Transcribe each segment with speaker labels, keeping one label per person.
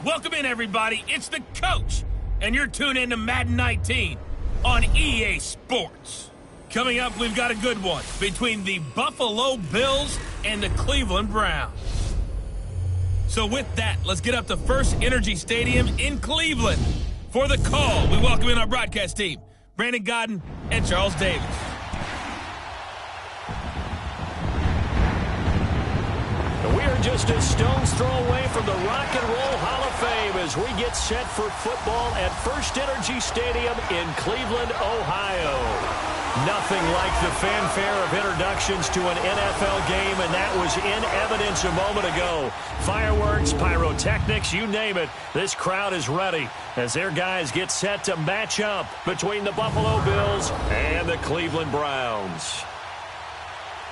Speaker 1: Welcome in, everybody. It's the coach, and you're tuned in to Madden 19 on EA Sports. Coming up, we've got a good one between the Buffalo Bills and the Cleveland Browns. So with that, let's get up to First Energy Stadium in Cleveland. For the call, we welcome in our broadcast team, Brandon Godden and Charles Davis.
Speaker 2: We are just a stone's throw away from the Rock and Roll Hall of Fame as we get set for football at First Energy Stadium in Cleveland, Ohio. Nothing like the fanfare of introductions to an NFL game, and that was in evidence a moment ago. Fireworks, pyrotechnics, you name it. This crowd is ready as their guys get set to match up between the Buffalo Bills and the Cleveland Browns.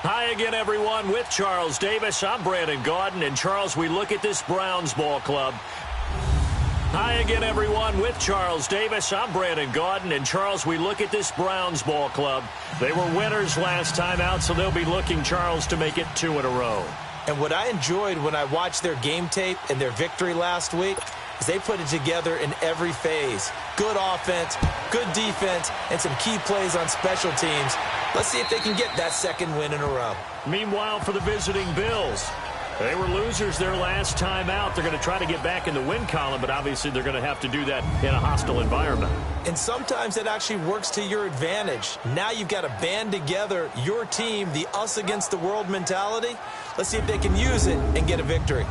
Speaker 2: Hi again, everyone. With Charles Davis, I'm Brandon Gaudin. And, Charles, we look at this Browns ball club. Hi again, everyone. With Charles Davis, I'm Brandon Gaudin. And, Charles, we look at this Browns ball club. They were winners last time out, so they'll be looking, Charles, to make it 2 in a row.
Speaker 3: And what I enjoyed when I watched their game tape and their victory last week is they put it together in every phase. Good offense, good defense, and some key plays on special teams. Let's see if they can get that second win in a row.
Speaker 2: Meanwhile, for the visiting Bills, they were losers their last time out. They're going to try to get back in the win column, but obviously they're going to have to do that in a hostile environment.
Speaker 3: And sometimes it actually works to your advantage. Now you've got to band together your team, the us against the world mentality. Let's see if they can use it and get a victory.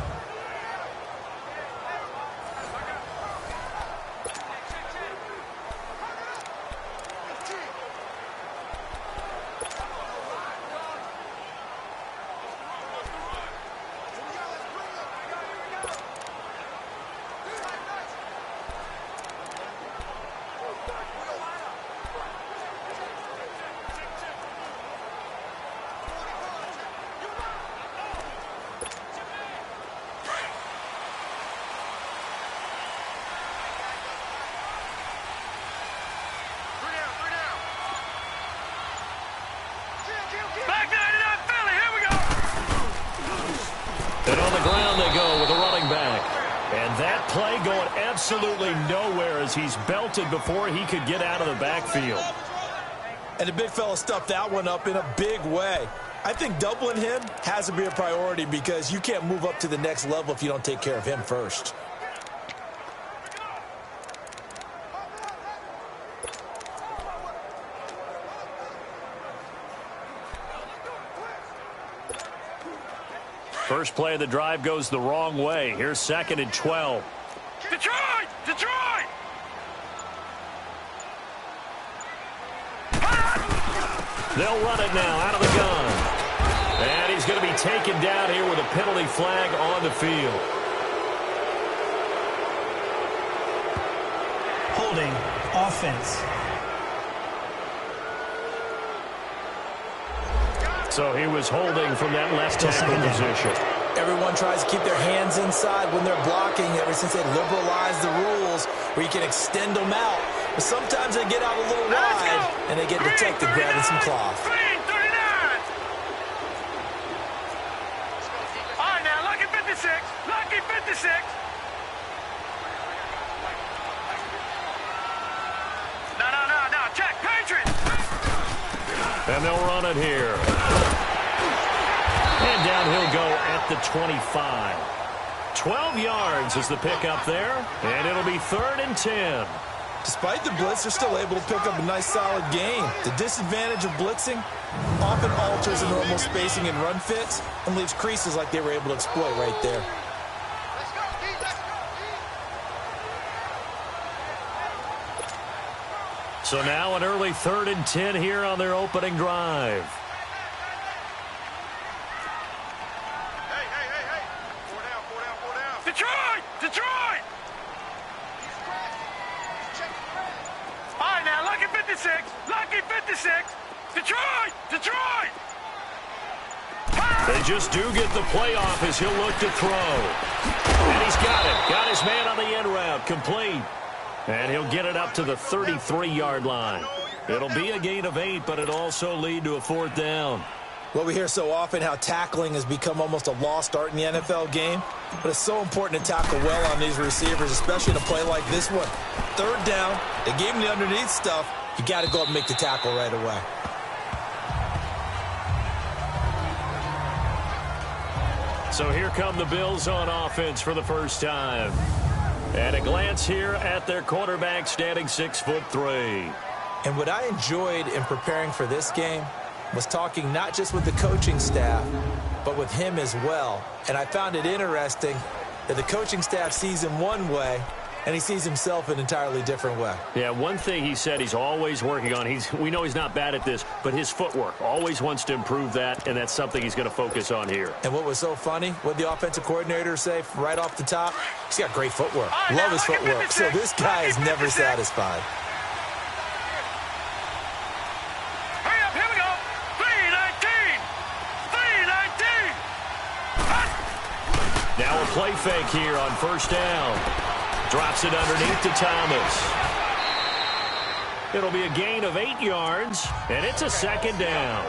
Speaker 2: And on the ground they go with a running back. And that play going absolutely nowhere as he's belted before he could get out of the backfield.
Speaker 3: And the big fella stuffed that one up in a big way. I think doubling him has to be a priority because you can't move up to the next level if you don't take care of him first.
Speaker 2: First play of the drive goes the wrong way. Here's 2nd and 12.
Speaker 1: Detroit! Detroit!
Speaker 2: They'll run it now out of the gun. And he's going to be taken down here with a penalty flag on the field.
Speaker 4: Holding offense.
Speaker 2: So he was holding from that left tackle position.
Speaker 3: Everyone tries to keep their hands inside when they're blocking ever since they liberalized the rules where you can extend them out. But sometimes they get out a little wide and they get detected grabbing some cloth.
Speaker 1: Green, 39! All right, now, lucky 56. Lucky 56. No. Check, Patriots!
Speaker 2: And they'll run it here. And down he'll go at the 25. 12 yards is the pickup there. And it'll be 3rd and 10.
Speaker 3: Despite the blitz, they're still able to pick up a nice solid gain. The disadvantage of blitzing often alters the normal spacing and run fits and leaves creases like they were able to exploit right there.
Speaker 2: So now an early 3rd and 10 here on their opening drive.
Speaker 1: Hey. 4 down. Detroit! All right, now, lucky 56. Lucky 56. Detroit!
Speaker 2: They just do get the play off as he'll look to throw. And he's got it. Got his man on the end route. Complete. And he'll get it up to the 33-yard line. It'll be a gain of 8, but it'll also lead to a 4th down.
Speaker 3: Well, we hear so often how tackling has become almost a lost art in the NFL game, but it's so important to tackle well on these receivers, especially in a play like this one. Third down, they gave him the underneath stuff. You got to go up and make the tackle right away.
Speaker 2: So here come the Bills on offense for the first time. And a glance here at their quarterback standing 6'3".
Speaker 3: And what I enjoyed in preparing for this game was talking not just with the coaching staff, but with him as well. And I found it interesting that the coaching staff sees him one way, and he sees himself an entirely different way.
Speaker 2: Yeah, one thing he said he's always working on, we know he's not bad at this, but his footwork, always wants to improve that, and that's something he's going to focus on here.
Speaker 3: And what was so funny, what the offensive coordinator say right off the top, he's got great footwork. Love his footwork. So this guy is never satisfied.
Speaker 2: Now a play fake here on first down. Drops it underneath to Thomas. It'll be a gain of 8 yards, and it's a second down.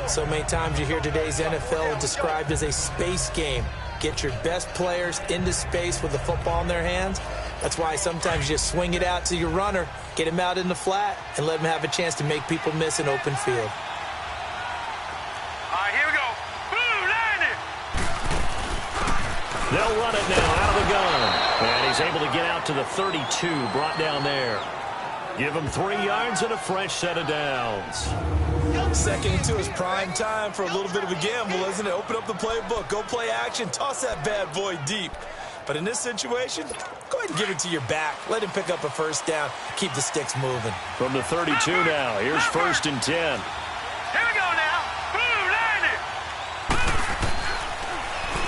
Speaker 3: So many times you hear today's NFL described as a space game. Get your best players into space with the football in their hands. That's why sometimes you just swing it out to your runner, get him out in the flat, and let him have a chance to make people miss an open field.
Speaker 2: They'll run it now out of the gun. And he's able to get out to the 32, brought down there. Give him 3 yards and a fresh set of downs.
Speaker 3: Second and 2 is prime time for a little bit of a gamble, isn't it? Open up the playbook, go play action, toss that bad boy deep. But in this situation, go ahead and give it to your back. Let him pick up a first down. Keep the sticks moving.
Speaker 2: From the 32 now, here's 1st and 10.
Speaker 5: Here we go now.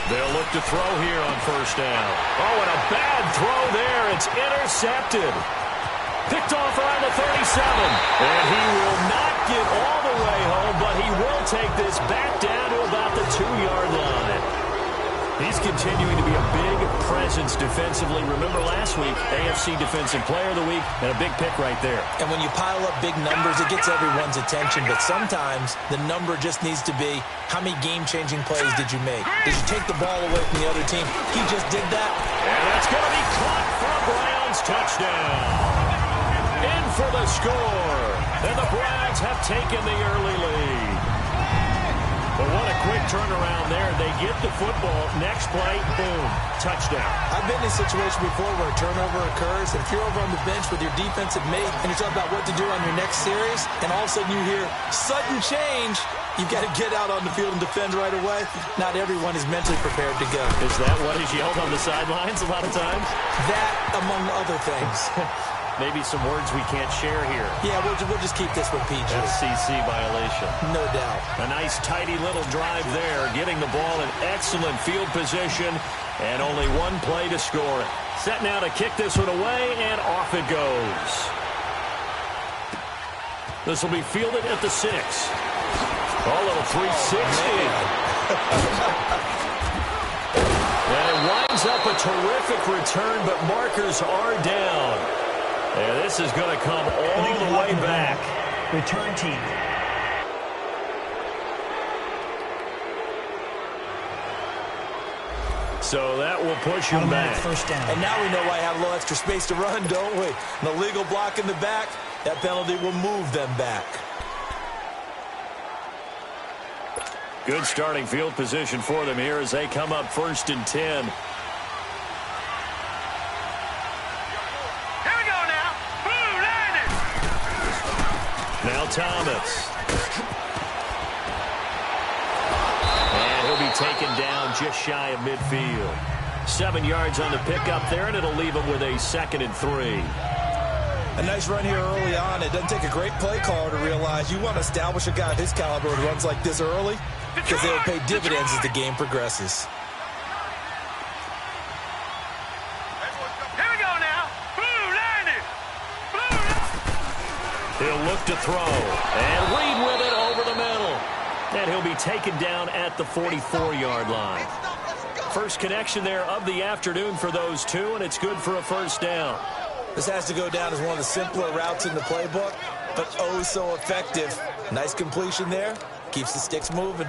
Speaker 2: They'll look to throw here on first down. Oh, and a bad throw there. It's intercepted. Picked off around the 37. And he will not get all the way home, but he will take this back down to about the 2-yard line. He's continuing to be a big presence defensively. Remember last week, AFC Defensive Player of the Week, and a big pick right there.
Speaker 3: And when you pile up big numbers, it gets everyone's attention. But sometimes the number just needs to be, how many game-changing plays did you make? Did you take the ball away from the other team? He just did that.
Speaker 2: And that's going to be caught for a Browns touchdown. In for the score. And the Browns have taken the early lead. But what a quick turnaround there. They get the football. Next play, boom, touchdown.
Speaker 3: I've been in a situation before where a turnover occurs, and if you're over on the bench with your defensive mate and you're talking about what to do on your next series, and all of a sudden you hear sudden change, you've got to get out on the field and defend right away. Not everyone is mentally prepared to go.
Speaker 2: Is that what is yelled on the sidelines a lot of times?
Speaker 3: That, among other things.
Speaker 2: Maybe some words we can't share here.
Speaker 3: Yeah, we'll just keep this one PG.
Speaker 2: FCC violation.
Speaker 3: No doubt.
Speaker 2: A nice, tidy little drive there, getting the ball in excellent field position, and only one play to score it. Set now to kick this one away, and off it goes. This will be fielded at the 6. A little 360. And it winds up a terrific return, but markers are down. And this is going to come all the way back.
Speaker 4: Return team.
Speaker 2: So that will push him back.
Speaker 4: First down.
Speaker 3: And now we know why I have a little extra space to run, don't we? An illegal block in the back, that penalty will move them back.
Speaker 2: Good starting field position for them here as they come up 1st and 10. Now Thomas. And he'll be taken down just shy of midfield. 7 yards on the pickup there, and it'll leave him with a 2nd and 3.
Speaker 3: A nice run here early on. It doesn't take a great play caller to realize you want to establish a guy of his caliber who runs like this early because they will pay dividends as the game progresses.
Speaker 2: He'll look to throw, and Reed with it over the middle. And he'll be taken down at the 44-yard line. First connection there of the afternoon for those two, and it's good for a first down.
Speaker 3: This has to go down as one of the simpler routes in the playbook, but oh so effective Nice completion there. Keeps the sticks moving.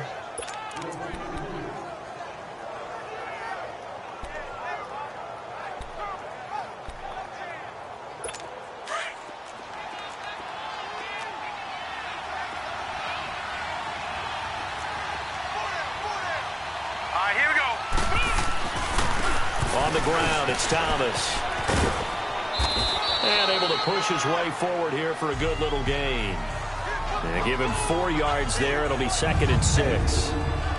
Speaker 5: Here we go.
Speaker 2: On the ground, it's Thomas. And able to push his way forward here for a good little gain. And give him 4 yards there. It'll be 2nd and 6.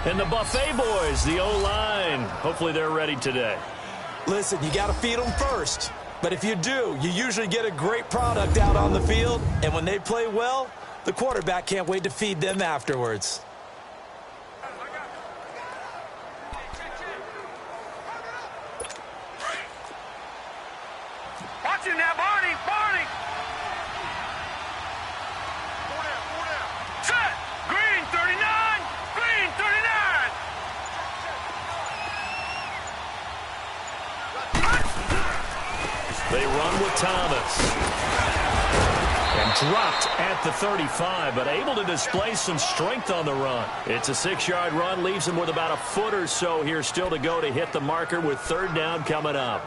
Speaker 2: And the Buffet boys, the O-line. Hopefully they're ready today.
Speaker 3: Listen, you got to feed them first. But if you do, you usually get a great product out on the field. And when they play well, the quarterback can't wait to feed them afterwards.
Speaker 5: Watch him now, Barney. Barney. Set. Green 39. Green 39.
Speaker 2: They run with Thomas. And dropped at the 35, but able to display some strength on the run. It's a 6-yard run, leaves him with about a foot or so here still to go to hit the marker with 3rd down coming up.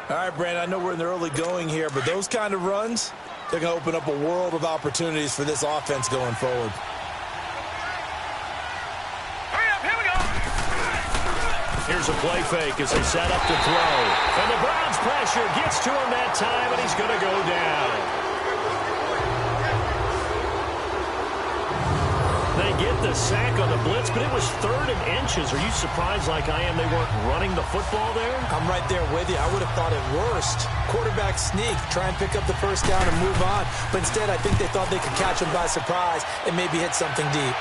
Speaker 3: All right, Brandon, I know we're in the early going here, but those kind of runs, they're going to open up a world of opportunities for this offense going forward.
Speaker 5: Hurry up, here we go.
Speaker 2: Here's a play fake as they set up to throw. And the Browns pressure gets to him that time, and he's going to go down. They get the sack on the blitz, but it was 3rd and inches. Are you surprised like I am they weren't running the football there?
Speaker 3: I'm right there with you. I would have thought at worst, quarterback sneak, try and pick up the 1st down and move on. But instead, I think they thought they could catch him by surprise and maybe hit something deep.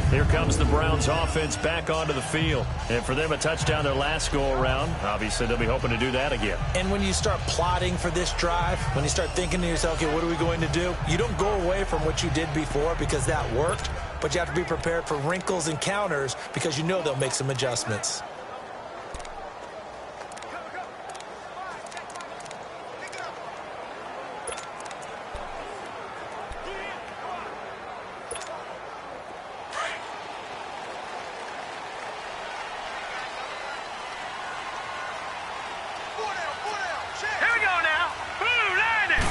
Speaker 2: Here comes the Browns offense back onto the field. And for them, a touchdown their last go-around. Obviously, they'll be hoping to do that again.
Speaker 3: And when you start plotting for this drive, when you start thinking to yourself, okay, what are we going to do? You don't go away from what you did before because that worked, but you have to be prepared for wrinkles and counters because you know they'll make some adjustments.
Speaker 5: Here we go now. Boom, landed.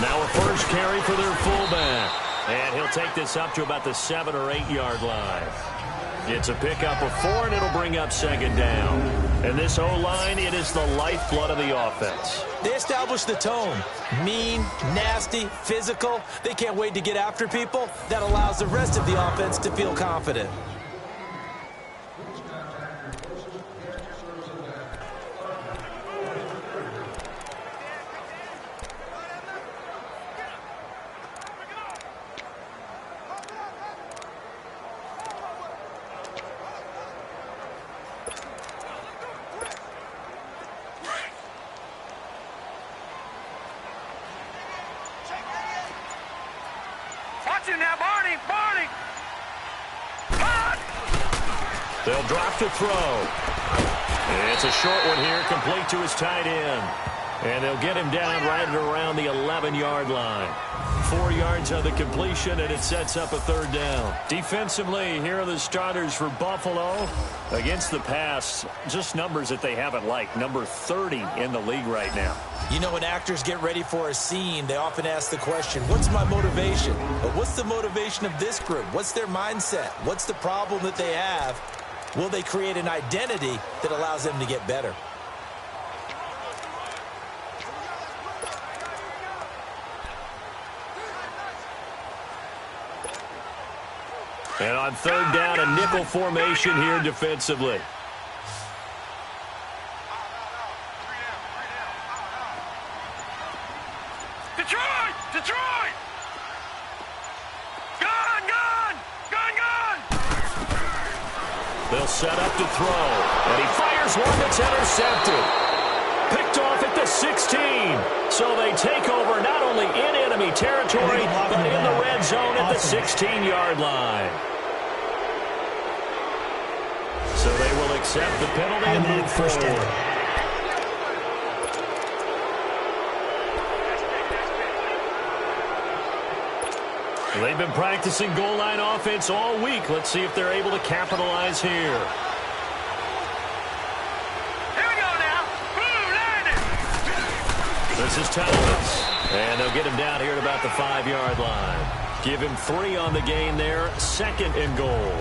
Speaker 2: Now a first carry for their fullback. And he'll take this up to about the 7- or 8-yard line. It's a pickup of 4, and it'll bring up 2nd down. And this O-line, it is the lifeblood of the offense.
Speaker 3: They establish the tone. Mean, nasty, physical. They can't wait to get after people. That allows the rest of the offense to feel confident.
Speaker 5: Watch him now, Barney. Barney. Hot.
Speaker 2: They'll drop to throw. It's a short one here, complete to his tight end. And they'll get him down right around the 11-yard line. 4 yards on the completion, and it sets up a 3rd down. Defensively, here are the starters for Buffalo. Against the pass, just numbers that they haven't liked. Number 30 in the league right now.
Speaker 3: You know, when actors get ready for a scene, they often ask the question, what's my motivation? But what's the motivation of this group? What's their mindset? What's the problem that they have? Will they create an identity that allows them to get better?
Speaker 2: And on 3rd down, a nickel formation here defensively.
Speaker 5: Detroit! Detroit! Gun! Gun! Gun! Gun!
Speaker 2: They'll set up to throw. And he fires one that's intercepted. Picked off at the 16. So they take over not only in enemy territory, but in the red zone at the 16-yard line. So they will accept the penalty and move
Speaker 4: first
Speaker 2: forward.
Speaker 4: down.
Speaker 2: They've been practicing goal line offense all week. Let's see if they're able to capitalize here.
Speaker 5: Here we go now. Blue line.
Speaker 2: This is Thomas. And they'll get him down here at about the 5-yard line. Give him 3 on the gain there. 2nd and goal.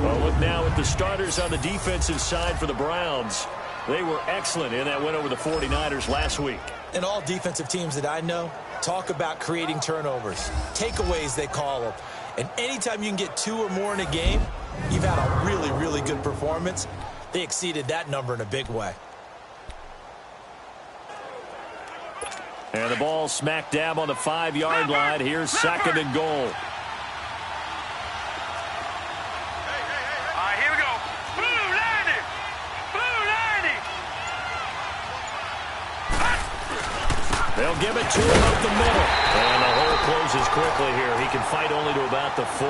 Speaker 2: Well, look now at the starters on the defensive side for the Browns. They were excellent in that win over the 49ers last week.
Speaker 3: And all defensive teams that I know talk about creating turnovers. Takeaways, they call them. And anytime you can get 2 or more in a game, you've had a really, really good performance. They exceeded that number in a big way.
Speaker 2: And the ball smack dab on the 5-yard line. Here's 2nd and goal.
Speaker 5: All right, here we go. Blue line. Blue line.
Speaker 2: They'll give it to him up the middle. And the hole closes quickly here. He can fight only to about the 4.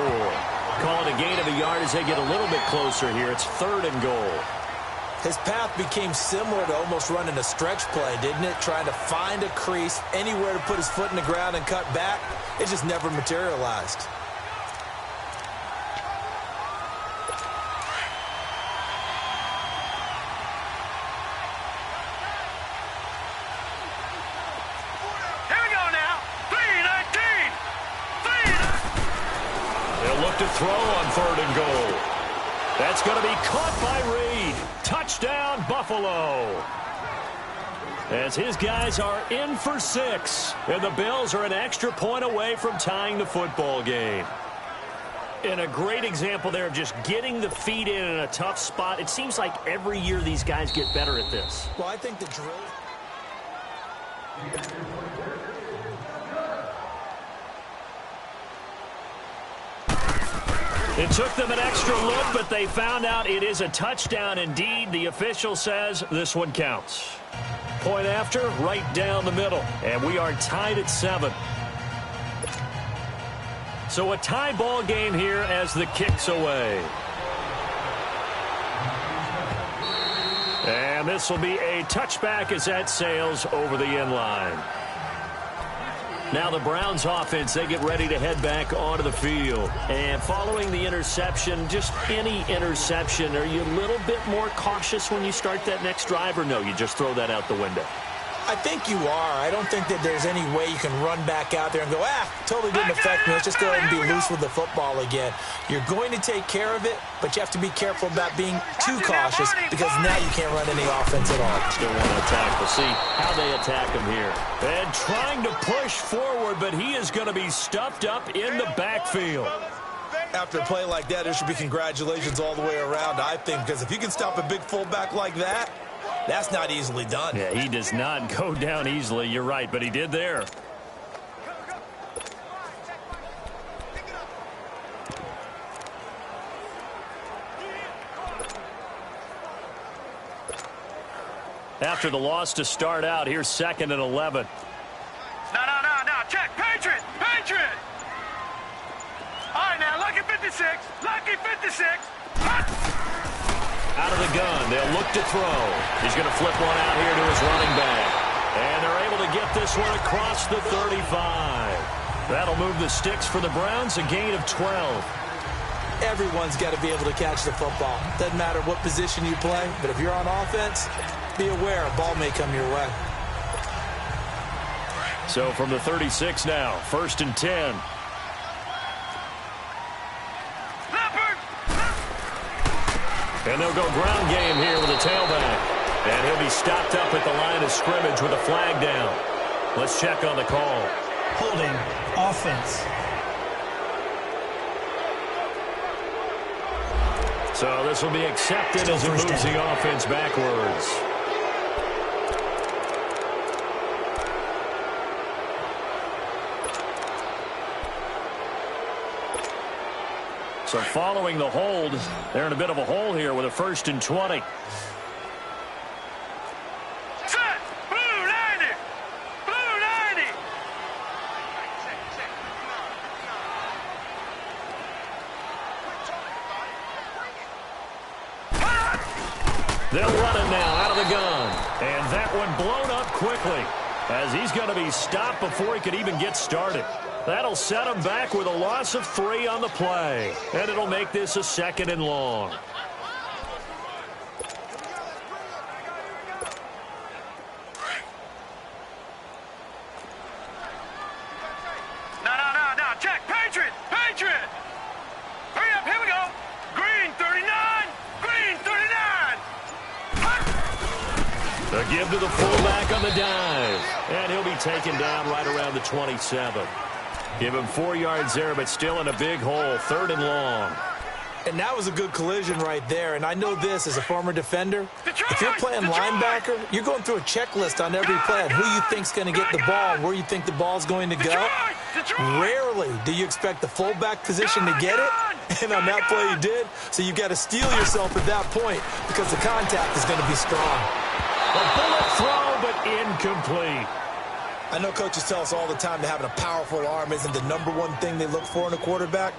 Speaker 2: Call it a gain of a yard as they get a little bit closer here. It's 3rd and goal.
Speaker 3: His path became similar to almost running a stretch play, didn't it? Trying to find a crease, anywhere to put his foot in the ground and cut back. It just never materialized.
Speaker 5: Here we go now. 3-19.
Speaker 2: They'll look to throw on 3rd and goal. That's going to be caught by Reed. Touchdown, Buffalo. As his guys are in for 6. And the Bills are an extra point away from tying the football game. And a great example there of just getting the feet in a tough spot. It seems like every year these guys get better at this.
Speaker 3: Well, I think the drill...
Speaker 2: It took them an extra look, but they found out it is a touchdown indeed. The official says this one counts. Point after, right down the middle. And we are tied at 7. So a tie ball game here as the kick's away. And this will be a touchback as that sails over the end line. Now the Browns offense, they get ready to head back onto the field. And following the interception, just any interception, are you a little bit more cautious when you start that next drive, or no, you just throw that out the window?
Speaker 3: I think you are. I don't think that there's any way you can run back out there and go, totally didn't affect me. Let's just go ahead and be loose with the football again. You're going to take care of it, but you have to be careful about being too cautious because now you can't run any offense at all.
Speaker 2: Still want to attack. We'll see how they attack him here. And trying to push forward, but he is going to be stuffed up in the backfield.
Speaker 3: After a play like that, there should be congratulations all the way around, I think, because if you can stop a big fullback like that, that's not easily done.
Speaker 2: Yeah, he does not go down easily. You're right, but he did there. After the loss to start out, here's 2nd and 11.
Speaker 5: No. Check. Patriot. All right, now, lucky 56. Lucky 56.
Speaker 2: Out of the gun, they'll look to throw. He's going to flip one out here to his running back. And they're able to get this one across the 35. That'll move the sticks for the Browns, a gain of 12.
Speaker 3: Everyone's got to be able to catch the football. Doesn't matter what position you play, but if you're on offense, be aware a ball may come your way.
Speaker 2: So from the 36 now, 1st and 10. And they'll go ground game here with a tailback. And he'll be stopped up at the line of scrimmage with a flag down. Let's check on the call.
Speaker 4: Holding offense.
Speaker 2: So this will be accepted as it moves the offense backwards. So following the hold, they're in a bit of a hole here with a 1st and 20.
Speaker 5: Set. Blue 90. Blue 90.
Speaker 2: They'll run it now out of the gun. And that one blown up quickly as he's going to be stopped before he could even get started. That'll set him back with a loss of 3 on the play. And it'll make this a 2nd and long.
Speaker 5: No. Check. Patriot. Hurry up. Here we go. Green 39. Green 39.
Speaker 2: The give to the fullback on the dive. And he'll be taken down right around the 27. Give him 4 yards there, but still in a big hole. 3rd and long.
Speaker 3: And that was a good collision right there. And I know this as a former defender. If you're playing linebacker, you're going through a checklist on every play on who you think's going to get the ball and where you think the ball's going to go. Rarely do you expect the fullback position to get it. And on that play, he did. So you've got to steel yourself at that point because the contact is going to be strong.
Speaker 2: A bullet throw, but incomplete.
Speaker 3: I know coaches tell us all the time that having a powerful arm isn't the #1 thing they look for in a quarterback.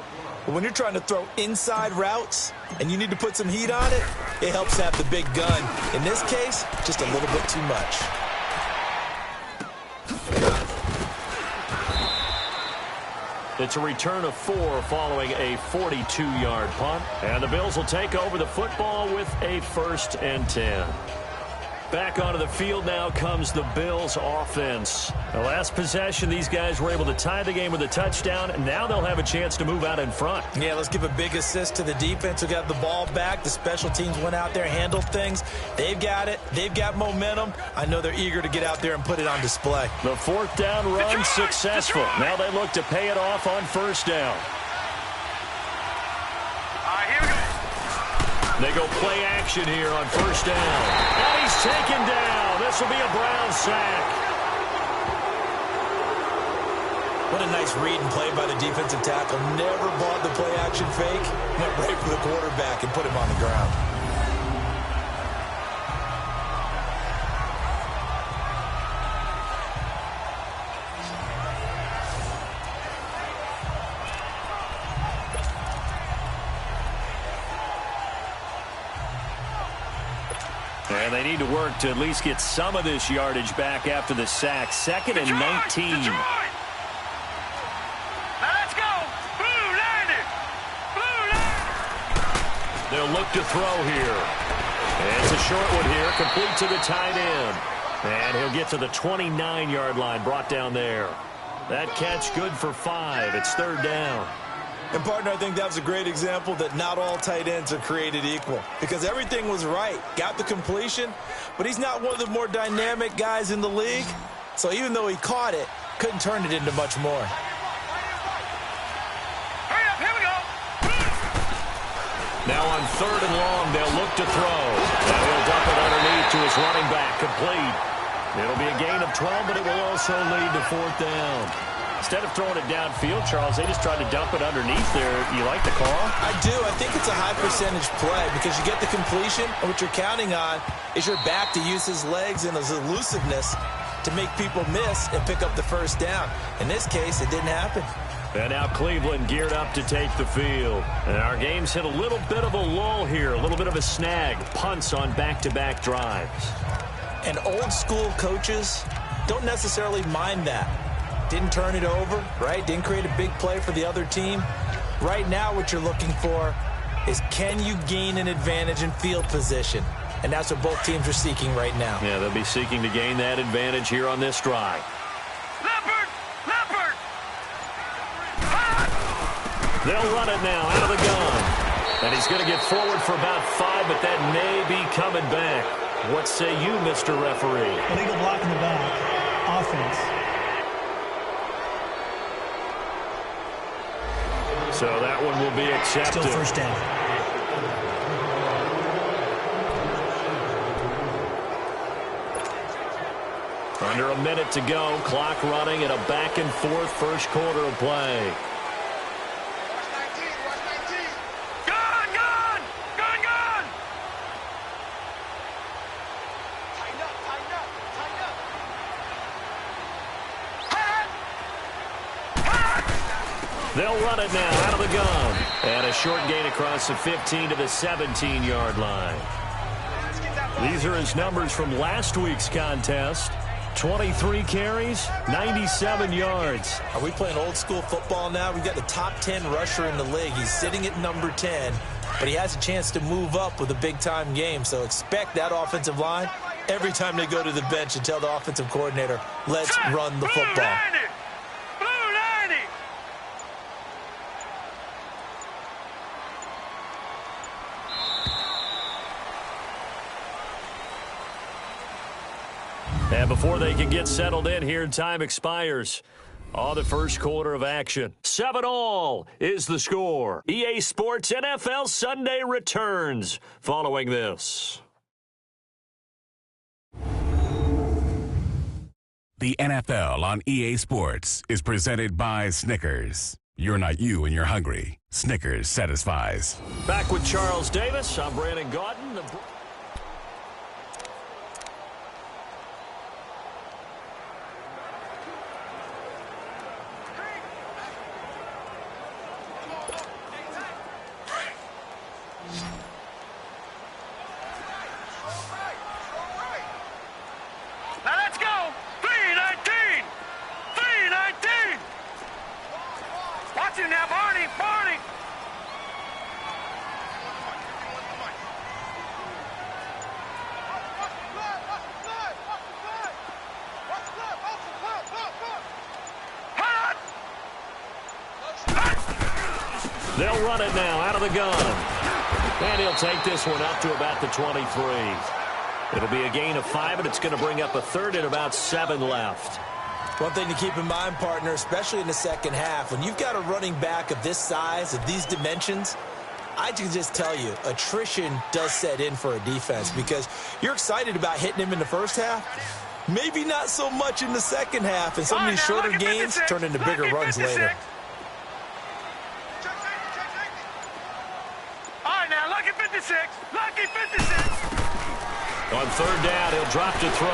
Speaker 3: But when you're trying to throw inside routes and you need to put some heat on it, it helps have the big gun. In this case, just a little bit too much.
Speaker 2: It's a return of 4 following a 42-yard punt. And the Bills will take over the football with a 1st and 10. Back onto the field now comes the Bills offense. The last possession, these guys were able to tie the game with a touchdown, and now they'll have a chance to move out in front.
Speaker 3: Yeah, let's give a big assist to the defense who got the ball back. The special teams went out there, handled things. They've got it. They've got momentum. I know they're eager to get out there and put it on display.
Speaker 2: The 4th down run successful. Now they look to pay it off on 1st down.
Speaker 5: Here we go.
Speaker 2: They go play action here on 1st down. And he's taken down. This will be a Brown sack.
Speaker 3: What a nice read and play by the defensive tackle. Never bought the play action fake. Went right for the quarterback and put him on the ground.
Speaker 2: And they need to work to at least get some of this yardage back after the sack. 2nd and 19.
Speaker 5: Now let's go. Blue landed.
Speaker 2: They'll look to throw here. And it's a short one here, complete to the tight end. And he'll get to the 29-yard line, brought down there. That catch good for 5. It's 3rd down.
Speaker 3: And, partner, I think that was a great example that not all tight ends are created equal because everything was right. Got the completion, but he's not one of the more dynamic guys in the league. So even though he caught it, couldn't turn it into much more.
Speaker 5: Hurry up, here we go.
Speaker 2: Now on 3rd and long, they'll look to throw. And he'll dump it underneath to his running back, complete. It'll be a gain of 12, but it will also lead to 4th down. Instead of throwing it downfield, Charles, they just tried to dump it underneath there. You like the call?
Speaker 3: I do. I think it's a high percentage play because you get the completion, and what you're counting on is your back to use his legs and his elusiveness to make people miss and pick up the 1st down. In this case, it didn't happen.
Speaker 2: And now Cleveland geared up to take the field. And our game's hit a little bit of a lull here, a little bit of a snag. Punts on back-to-back drives.
Speaker 3: And old school coaches don't necessarily mind that. Didn't turn it over, right? Didn't create a big play for the other team. Right now what you're looking for is can you gain an advantage in field position? And that's what both teams are seeking right now.
Speaker 2: Yeah, they'll be seeking to gain that advantage here on this drive.
Speaker 5: Leopard!
Speaker 2: They'll run it now out of the gun. And he's going to get forward for about 5, but that may be coming back. What say you, Mr. Referee?
Speaker 4: Illegal block in the back. Offense.
Speaker 2: So that one will be accepted.
Speaker 4: Still 1st down.
Speaker 2: Under a minute to go. Clock running at a back-and-forth 1st quarter of play. They'll run it now out of the gun. And a short gain across the 15 to the 17-yard line.
Speaker 5: Let's get that
Speaker 2: These are his numbers from last week's contest. 23 carries, 97 yards.
Speaker 3: Are we playing old school football now? We've got the top 10 rusher in the league. He's sitting at number 10, but he has a chance to move up with a big-time game. So expect that offensive line every time they go to the bench and tell the offensive coordinator, let's run the football.
Speaker 2: And before they can get settled in here, time expires on the first quarter of action. 7-all is the score. EA Sports NFL Sunday returns following this.
Speaker 6: The NFL on EA Sports is presented by Snickers. You're not you when you're hungry. Snickers satisfies.
Speaker 2: Back with Charles Davis. I'm Brandon Gaudin.
Speaker 5: Now let's go! 319! 319! Watch it now, Barney! Barney!
Speaker 2: They'll run it now out of the gun. And he'll take this one up to about the 23. It'll be a gain of 5, and it's going to bring up a third and about 7 left.
Speaker 3: One thing to keep in mind, partner, especially in the second half, when you've got a running back of this size, of these dimensions, I can just tell you, attrition does set in for a defense because you're excited about hitting him in the first half. Maybe not so much in the second half, and some of these shorter gains turn into bigger runs later.
Speaker 5: All right, now, lucky 56. Lucky 56.
Speaker 2: On third down, he'll drop to throw.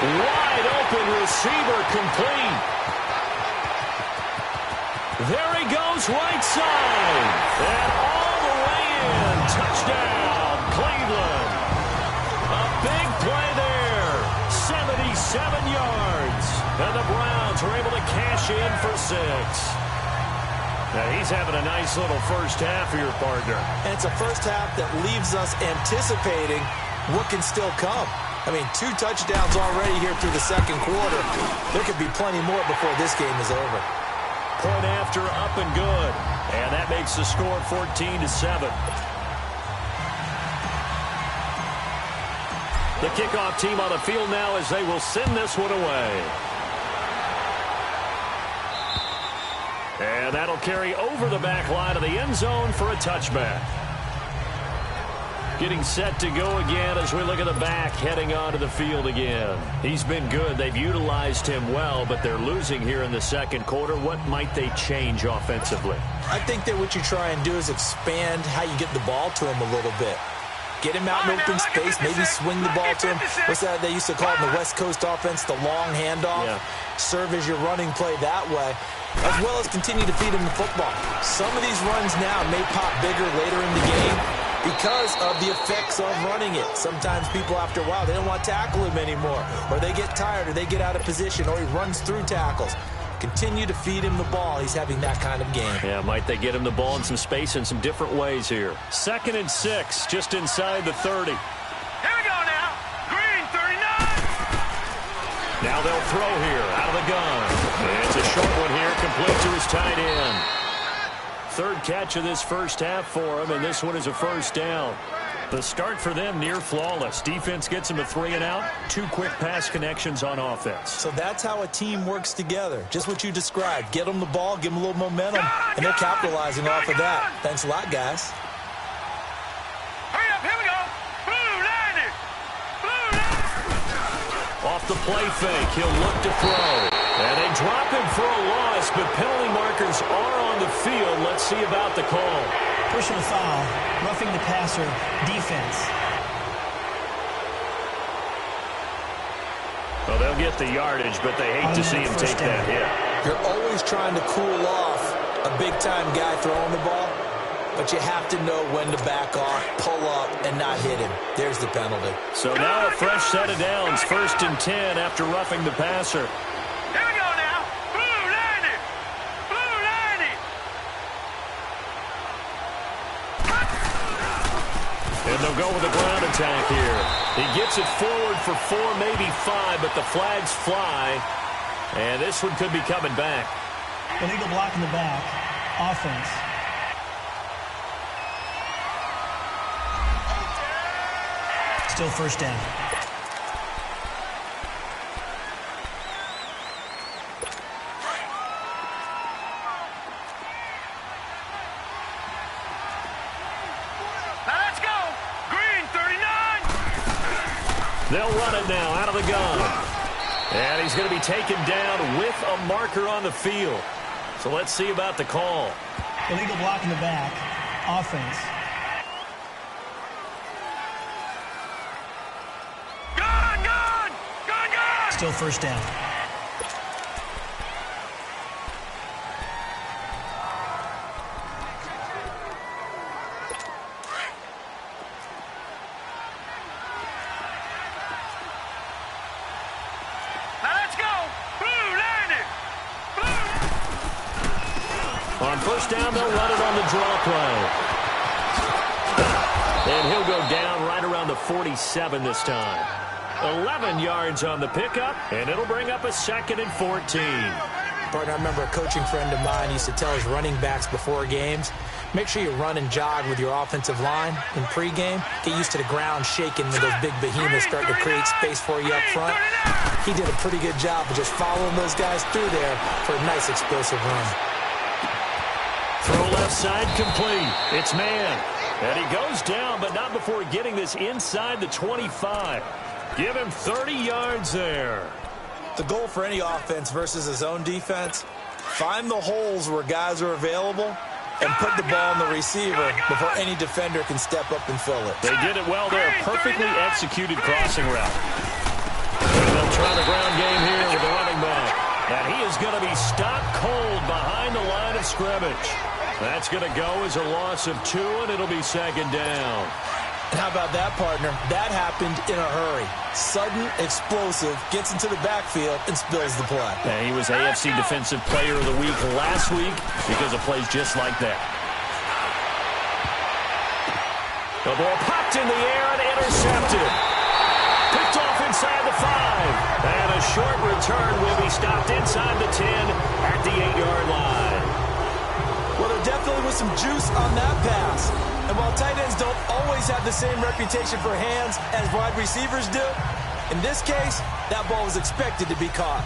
Speaker 2: Wide open receiver complete. There he goes, right side. And all the way in. Touchdown, Cleveland. A big play there. 77 yards. And the Browns were able to cash in for 6. Now, he's having a nice little first half here, partner.
Speaker 3: And it's a first half that leaves us anticipating what can still come. I mean, 2 touchdowns already here through the second quarter. There could be plenty more before this game is over.
Speaker 2: Point after, up and good. And that makes the score 14-7. The kickoff team on the field now as they will send this one away. And that'll carry over the back line of the end zone for a touchback. Getting set to go again as we look at the back heading onto the field again. He's been good. They've utilized him well, but they're losing here in the second quarter. What might they change offensively?
Speaker 3: I think that what you try and do is expand how you get the ball to him a little bit. Get him out in open space, maybe swing the ball to him. What's that they used to call in the West Coast offense, the long handoff? Yeah. Serve as your running play that way, as well as continue to feed him the football. Some of these runs now may pop bigger later in the game because of the effects of running it. Sometimes people, after a while, they don't want to tackle him anymore, or they get tired, or they get out of position, or he runs through tackles. Continue to feed him the ball. He's having that kind of game.
Speaker 2: Yeah, might they get him the ball in some space in some different ways here. 2nd and 6, just inside the 30.
Speaker 5: Here we go now. Green, 39.
Speaker 2: Now they'll throw here out of the gun. And it's a short one here, complete to his tight end. 3rd catch of this first half for him, and this one is a first down. The start for them near flawless. Defense gets them to 3 and out. 2 quick pass connections on offense.
Speaker 3: So that's how a team works together. Just what you described. Get them the ball, give them a little momentum, and they're capitalizing off of that. Thanks a lot, guys.
Speaker 5: Hurry up, here we go. Blue 90. Blue 90.
Speaker 2: Off the play fake, he'll look to throw. And they drop him for a loss, but penalty markers are on the field. Let's see about the call.
Speaker 4: Pushing a foul, roughing the passer, defense.
Speaker 2: Well, they'll get the yardage, but they hate to see him take that hit.
Speaker 3: You're always trying to cool off a big-time guy throwing the ball. but you have to know when to back off, pull up, and not hit him. There's the penalty.
Speaker 2: So now a fresh set of downs, 1st and 10 after roughing the passer.
Speaker 5: Here we go now. Blue 90. Blue 90.
Speaker 2: And they'll go with a ground attack here. He gets it forward for 4, maybe 5, but the flags fly. And this one could be coming back.
Speaker 4: Illegal block in the back. Offense. Still 1st down.
Speaker 5: Now let's go. Green 39.
Speaker 2: They'll run it now out of the gun. And he's going to be taken down with a marker on the field. So let's see about the call.
Speaker 4: Illegal block in the back. Offense.
Speaker 5: Gun, gun. Gun, gun.
Speaker 4: Still 1st down.
Speaker 5: Now let's go. Blue 90. Blue.
Speaker 2: On 1st down, they'll run it on the draw play. And he'll go down right around the 47 this time. 11 yards on the pickup, and it'll bring up a 2nd and 14.
Speaker 3: Partner, I remember a coaching friend of mine used to tell his running backs before games, make sure you run and jog with your offensive line in pregame. Get used to the ground shaking when those big behemoths start to create space for you up front. He did a pretty good job of just following those guys through there for a nice explosive run.
Speaker 2: Throw left side complete. It's man. And he goes down, but not before getting this inside the 25. Give him 30 yards there.
Speaker 3: The goal for any offense versus his own defense, find the holes where guys are available and put the ball on the receiver before any defender can step up and fill it.
Speaker 2: They did it well there. Perfectly executed crossing route. And they'll try the ground game here with the running back. And he is going to be stopped cold behind the line of scrimmage. That's going to go as a loss of 2, and it'll be 2nd down.
Speaker 3: And how about that, partner? That happened in a hurry. Sudden, explosive, gets into the backfield, and spills the play.
Speaker 2: And he was AFC Defensive Player of the Week last week because of plays just like that. The ball popped in the air and intercepted. Picked off inside the 5. And a short return will be stopped inside the 10 at the 8-yard line.
Speaker 3: Well, there definitely was some juice on that pass. And while tight ends don't always have the same reputation for hands as wide receivers do, in this case, that ball was expected to be caught.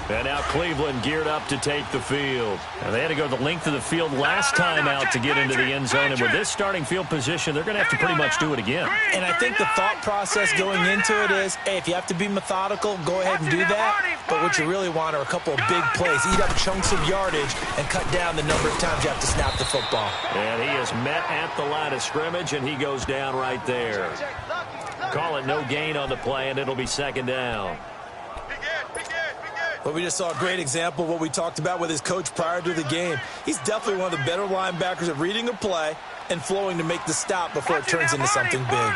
Speaker 2: And now Cleveland geared up to take the field. And they had to go the length of the field last time out to get into the end zone. And with this starting field position, they're going to have to pretty much do it again.
Speaker 3: And I think the thought process going into it is, hey, if you have to be methodical, go ahead and do that. But what you really want are a couple of big plays. Eat up chunks of yardage and cut down the number of times you have to snap the football.
Speaker 2: And he is met at the line of scrimmage, and he goes down right there. Call it no gain on the play, and it'll be 2nd down.
Speaker 3: But we just saw a great example of what we talked about with his coach prior to the game. He's definitely one of the better linebackers at reading a play and flowing to make the stop before it turns into something big.
Speaker 5: All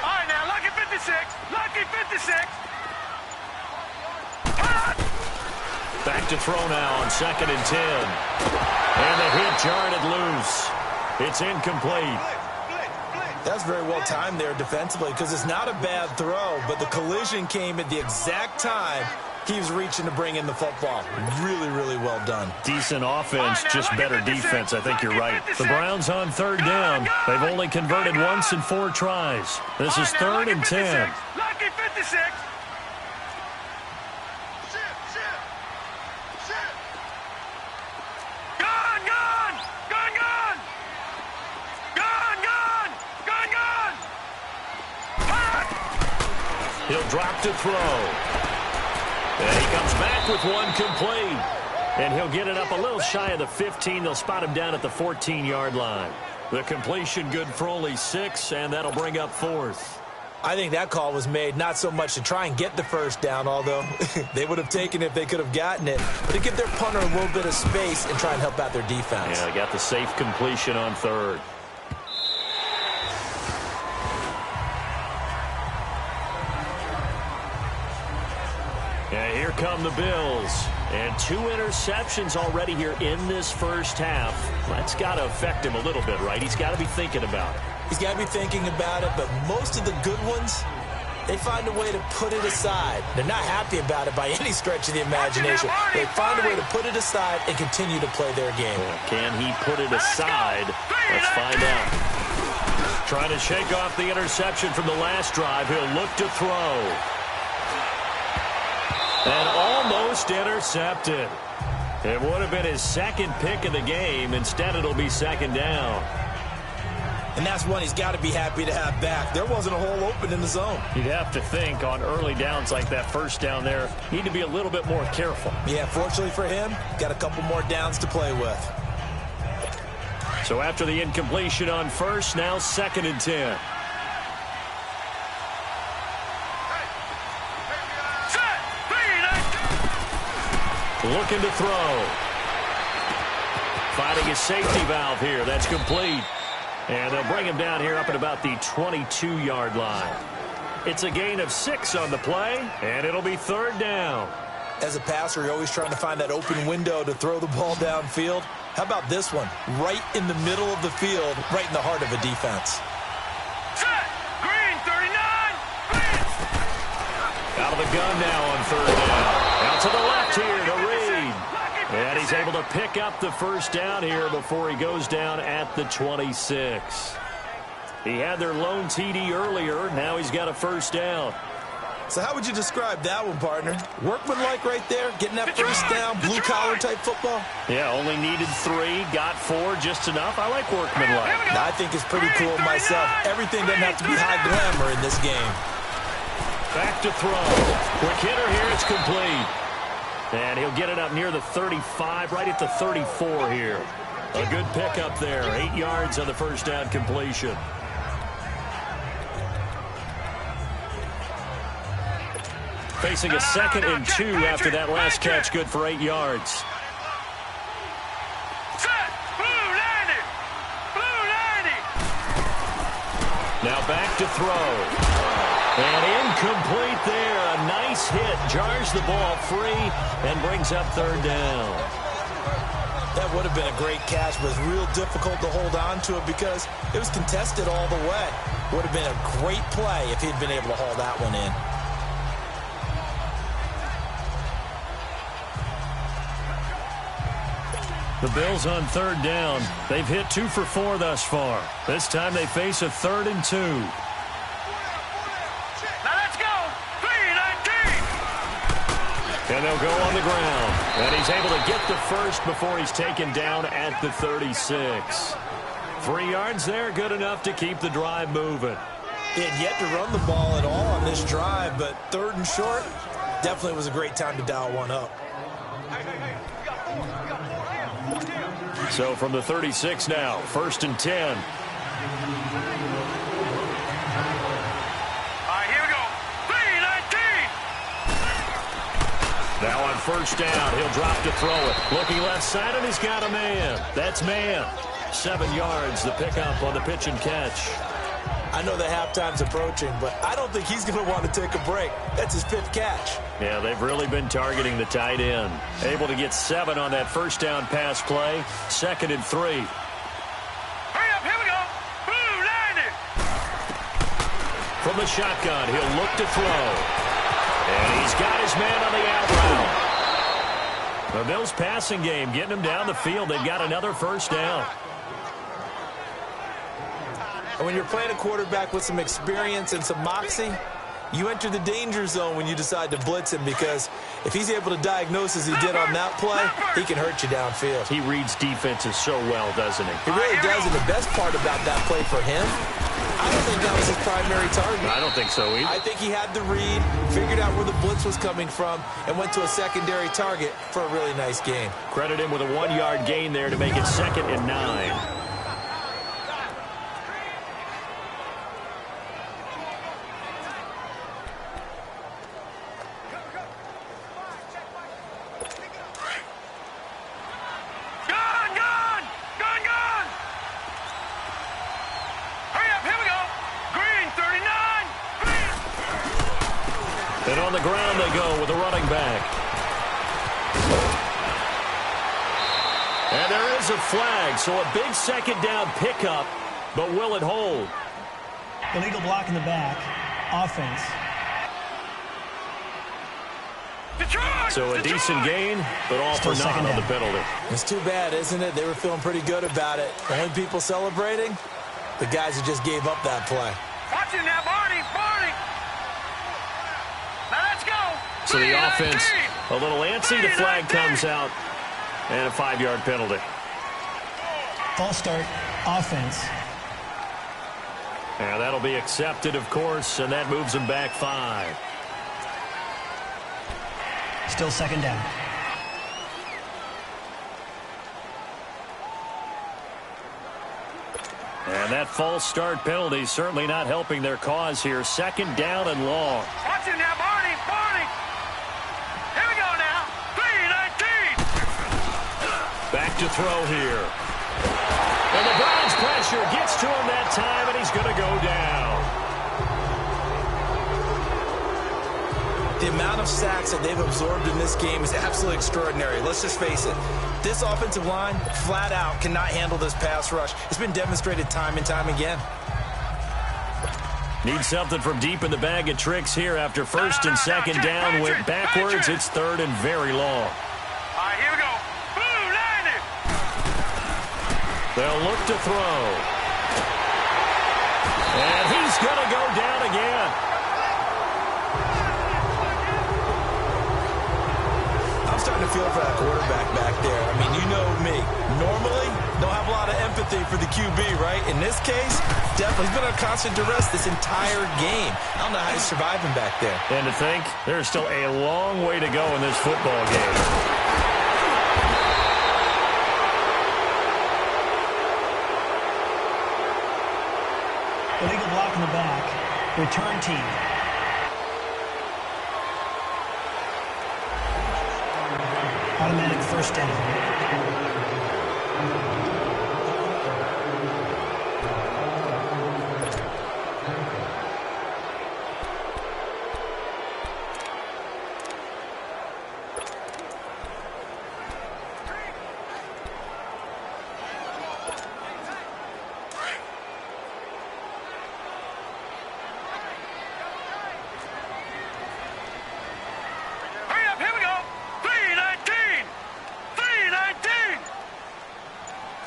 Speaker 5: right, now, lucky 56. Lucky 56.
Speaker 2: Back to throw now on 2nd and 10. And the hit jarred loose. It's incomplete.
Speaker 3: That's very well timed there defensively because it's not a bad throw, but the collision came at the exact time he was reaching to bring in the football. Really, really well done.
Speaker 2: Decent offense, just better defense. I think you're right. The Browns on 3rd down. They've only converted once in 4 tries. This is 3rd and 10.
Speaker 5: Lucky 56.
Speaker 2: He'll drop to throw. And he comes back with one complete. And he'll get it up a little shy of the 15. They'll spot him down at the 14-yard line. The completion good for only 6, and that'll bring up 4th.
Speaker 3: I think that call was made not so much to try and get the first down, although they would have taken it if they could have gotten it, but to give their punter a little bit of space and try and help out their defense.
Speaker 2: Yeah, they got the safe completion on third. And here come the Bills. And 2 interceptions already here in this first half. That's got to affect him a little bit, right? He's got to be thinking about it.
Speaker 3: He's got to be thinking about it, but most of the good ones, they find a way to put it aside. They're not happy about it by any stretch of the imagination. They find a way to put it aside and continue to play their game.
Speaker 2: Well, can he put it aside? Let's find out. Trying to shake off the interception from the last drive. He'll look to throw. And almost intercepted. It would have been his second pick of the game. Instead, it'll be second down.
Speaker 3: And that's one he's got to be happy to have back. There wasn't a hole open in the zone.
Speaker 2: You'd have to think on early downs like that first down there, need to be a little bit more careful.
Speaker 3: Yeah, fortunately for him, got a couple more downs to play with.
Speaker 2: So after the incompletion on first, now 2nd and 10. Looking to throw. Finding his safety valve here. That's complete. And they'll bring him down here up at about the 22-yard line. It's a gain of 6 on the play, and it'll be 3rd down.
Speaker 3: As a passer, you're always trying to find that open window to throw the ball downfield. How about this one? Right in the middle of the field, right in the heart of a defense.
Speaker 5: Set! Green, 39! Green!
Speaker 2: Out of the gun now on 3rd down. Out to the left here to Reed. And he's able to pick up the first down here before he goes down at the 26. He had their lone TD earlier. Now he's got a first down.
Speaker 3: So how would you describe that one, partner? Workmanlike right there, getting that first down, blue-collar type football?
Speaker 2: Yeah, only needed 3, got 4, just enough. I like workmanlike.
Speaker 3: I think it's pretty cool myself. Everything doesn't have to be high glamour in this game.
Speaker 2: Back to throw. Quick hitter here, it's complete. And he'll get it up near the 35, right at the 34 here. A good pickup there, 8 yards on the first down completion. Facing a 2nd and 2 after that last catch, good for 8 yards.
Speaker 5: Set! Blue 90! Blue 90!
Speaker 2: Now back to throw. And incomplete there. A nice hit. Jars the ball free and brings up 3rd down.
Speaker 3: That would have been a great catch, but it was real difficult to hold on to it because it was contested all the way. Would have been a great play if he'd been able to haul that one in.
Speaker 2: The Bills on 3rd down. They've hit 2 for 4 thus far. This time they face a 3rd and 2. And they'll go on the ground. And he's able to get the first before he's taken down at the 36. 3 yards there, good enough to keep the drive moving.
Speaker 3: He had yet to run the ball at all on this drive, but 3rd and short, definitely was a great time to dial one up.
Speaker 2: So from the 36 now, 1st and 10. Now on 1st down, he'll drop to throw it. Looking left side, and he's got a man. That's man. 7 yards, the pickup on the pitch and catch.
Speaker 3: I know the halftime's approaching, but I don't think he's going to want to take a break. That's his 5th catch.
Speaker 2: Yeah, they've really been targeting the tight end. Able to get 7 on that 1st down pass play. 2nd and 3.
Speaker 5: Hurry up, here we go. Blue 90.
Speaker 2: From the shotgun, he'll look to throw. And he's got his man on the out route. The Bills passing game, getting him down the field. They've got another 1st down.
Speaker 3: And when you're playing a quarterback with some experience and some moxie, you enter the danger zone when you decide to blitz him, because if he's able to diagnose as he did on that play, he can hurt you downfield.
Speaker 2: He reads defenses so well, doesn't he?
Speaker 3: He really does, and the best part about that play for him, I don't think that was his primary target.
Speaker 2: I don't think so either.
Speaker 3: I think he had the read, figured out where the blitz was coming from, and went to a secondary target for a really nice gain.
Speaker 2: Credit him with a 1-yard gain there to make it 2nd and 9. And on the ground they go with a running back. And there is a flag, so a big second down pickup, but will it hold?
Speaker 4: Illegal block in the back. Offense.
Speaker 2: So a decent gain, but all for naught on the penalty.
Speaker 3: It's too bad, isn't it? They were feeling pretty good about it. The only people celebrating, the guys who just gave up that play.
Speaker 5: Watch it now, Barney. Now let's go.
Speaker 2: So the offense a little antsy. The flag comes out, and a 5-yard penalty.
Speaker 4: False start. Offense.
Speaker 2: And that'll be accepted, of course, and that moves them back 5.
Speaker 4: Still second down.
Speaker 2: And that false start penalty certainly not helping their cause here. Second down and long.
Speaker 5: Watch it now, Barney. Here we go now. 3-19.
Speaker 2: Back to throw here. And the Browns pressure gets to him that time, and he's going to go down.
Speaker 3: The amount of sacks that they've absorbed in this game is absolutely extraordinary. Let's just face it. This offensive line, flat out, cannot handle this pass rush. It's been demonstrated time and time again.
Speaker 2: Need something from deep in the bag of tricks here after first and second down went backwards. It's third and very long.
Speaker 5: All right, here we go. Blue, line it.
Speaker 2: They'll look to throw. And he's going to go down again.
Speaker 3: I'm starting to feel for that quarterback back there. I mean, you know me. Normally, don't have a lot of empathy for the QB, right? In this case, definitely. He's been under constant duress this entire game. I don't know how he's surviving back there.
Speaker 2: And to think, there's still a long way to go in this football game.
Speaker 4: Illegal block in the back. Return team. Automatic first down.
Speaker 5: Hurry up, here we go. 3-19.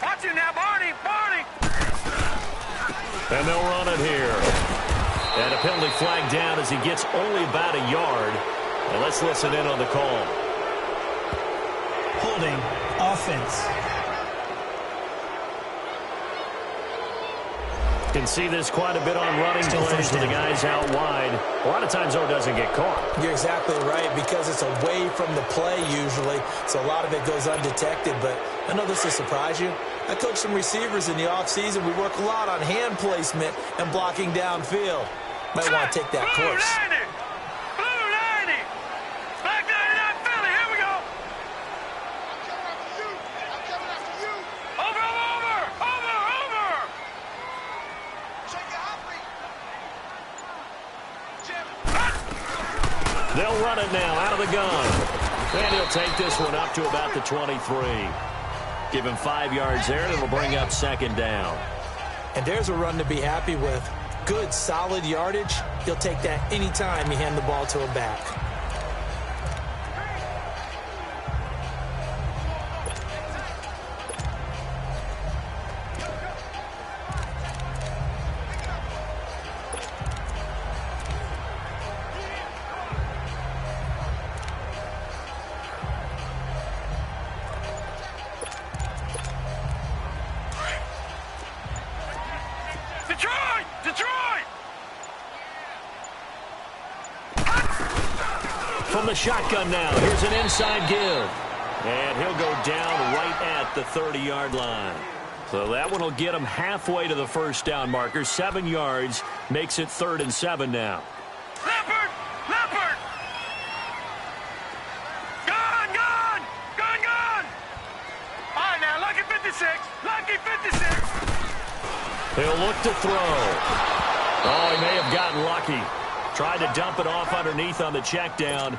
Speaker 5: Watch it now, Barney.
Speaker 2: And they'll run it here. And a penalty flag down as he gets only about a yard. And let's listen in on the call.
Speaker 4: Holding. Offense.
Speaker 2: Can see this quite a bit on running
Speaker 4: Still
Speaker 2: plays
Speaker 4: first
Speaker 2: with the
Speaker 4: down.
Speaker 2: guys out wide. A lot of times, though, doesn't get caught.
Speaker 3: You're exactly right, because it's away from the play usually, so a lot of it goes undetected. But I know this will surprise you. I coach some receivers in the offseason. We work a lot on hand placement and blocking downfield. Might want to take that course.
Speaker 5: Blue 90. Black 99 Philly. Here we go. Over.
Speaker 2: They'll run it now out of the gun. And he'll take this one up to about the 23. Give him 5 yards there, and it'll bring up second down.
Speaker 3: And there's a run to be happy with. Good, solid yardage. He'll take that anytime you hand the ball to him back.
Speaker 5: Detroit!
Speaker 2: From the shotgun now, here's an inside give. And he'll go down right at the 30-yard line. So that one will get him halfway to the first down marker. 7 yards makes it 3rd and 7 now.
Speaker 5: Leopard! Gone! All right, now, lucky 56.
Speaker 2: He'll look to throw. Oh, he may have gotten lucky. Tried to dump it off underneath on the check down.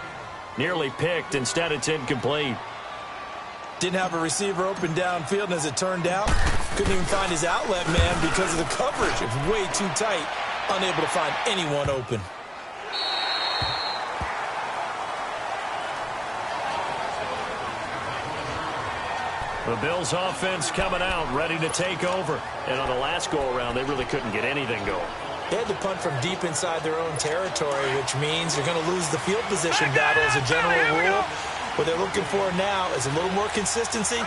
Speaker 2: Nearly picked. Instead, it's incomplete.
Speaker 3: Didn't have a receiver open downfield, and as it turned out, couldn't even find his outlet man because of the coverage. It was way too tight, unable to find anyone open.
Speaker 2: The Bills offense coming out, ready to take over. And on the last go-around, they really couldn't get anything going.
Speaker 3: They had to punt from deep inside their own territory, which means you're going to lose the field position battle as a general rule. What they're looking for now is a little more consistency,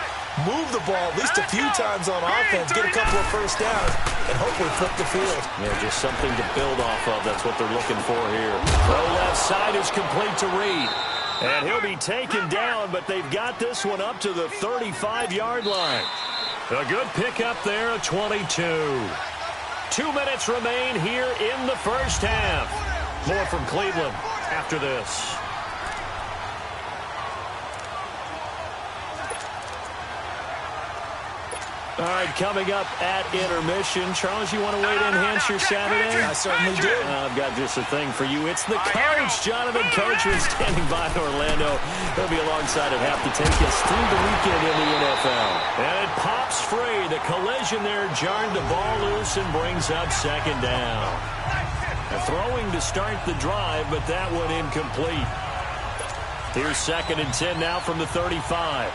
Speaker 3: move the ball at least a few times on offense, get a couple of first downs, and hopefully flip the field.
Speaker 2: Yeah, just something to build off of. That's what they're looking for here. Throw left side is complete to Reed. And he'll be taken down, but they've got this one up to the 35-yard line. A good pickup there, a 22. 2 minutes remain here in the first half. More from Cleveland after this. All right, coming up at intermission. Charles, you want to weigh in, enhance your Saturday?
Speaker 3: I certainly do.
Speaker 2: I've got just a thing for you. It's the coach, Jonathan Coachman, standing by in Orlando. He'll be alongside at half to take us through the weekend in the NFL. And it pops free. The collision there jarred the ball loose and brings up second down. Throwing to start the drive, but that one incomplete. Here's 2nd and 10 now from the 35.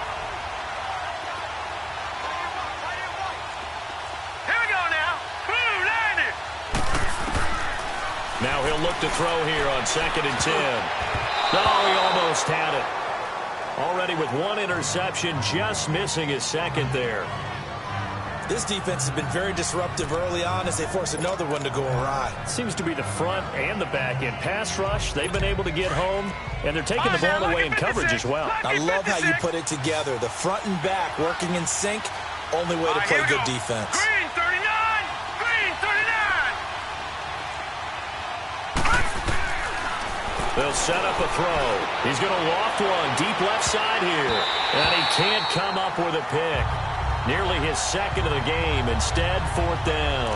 Speaker 2: Now he'll look to throw here on 2nd and 10. Oh, he almost had it. Already with one interception, just missing his second there.
Speaker 3: This defense has been very disruptive early on as they force another one to go awry.
Speaker 2: Seems to be the front and the back end. Pass rush, they've been able to get home, and they're taking the ball away in coverage as well.
Speaker 3: I love how you put it together. The front and back working in sync, only way to play good defense.
Speaker 5: Green 39! Green 39!
Speaker 2: They'll set up a throw. He's going to loft one deep left side here. And he can't come up with a pick. Nearly his second of the game. Instead, 4th down.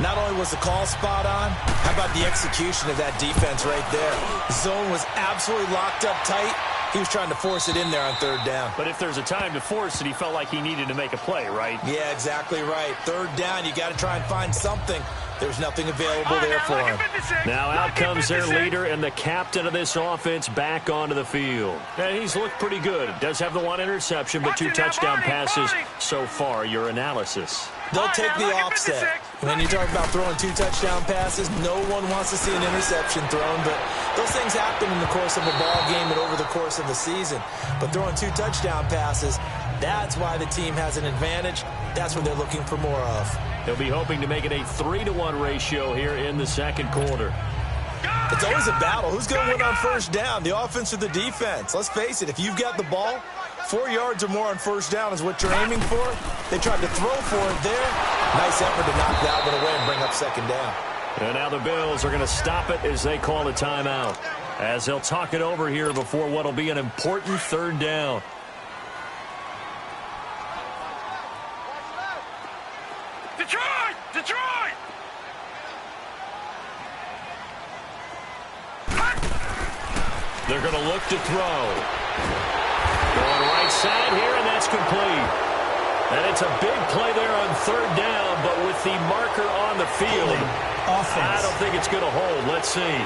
Speaker 3: Not only was the call spot on, how about the execution of that defense right there? Zone was absolutely locked up tight. He was trying to force it in there on 3rd down.
Speaker 2: But if there's a time to force it, he felt like he needed to make a play, right?
Speaker 3: Yeah, exactly right. 3rd down, you got to try and find something. There's nothing available there for him.
Speaker 2: Now out comes their leader and the captain of this offense back onto the field. And he's looked pretty good. Does have the one interception, but 2 touchdown passes so far. Your analysis.
Speaker 3: They'll take the offset. When you talk about throwing 2 touchdown passes, no one wants to see an interception thrown, but those things happen in the course of a ball game and over the course of the season. But throwing 2 touchdown passes, that's why the team has an advantage. That's what they're looking for more of.
Speaker 2: He'll be hoping to make it a 3-to-1 ratio here in the second quarter.
Speaker 3: It's always a battle. Who's going to win on 1st down, the offense or the defense? Let's face it, if you've got the ball, 4 yards or more on 1st down is what you're aiming for. They tried to throw for it there. Nice effort to knock that one away and bring up 2nd down.
Speaker 2: And now the Bills are going to stop it as they call a timeout. As they'll talk it over here before what will be an important 3rd down.
Speaker 5: Detroit! Detroit!
Speaker 2: They're going to look to throw. Going right side here, and that's complete. And it's a big play there on 3rd down, but with the marker on the field, I don't think it's going to hold. Let's see.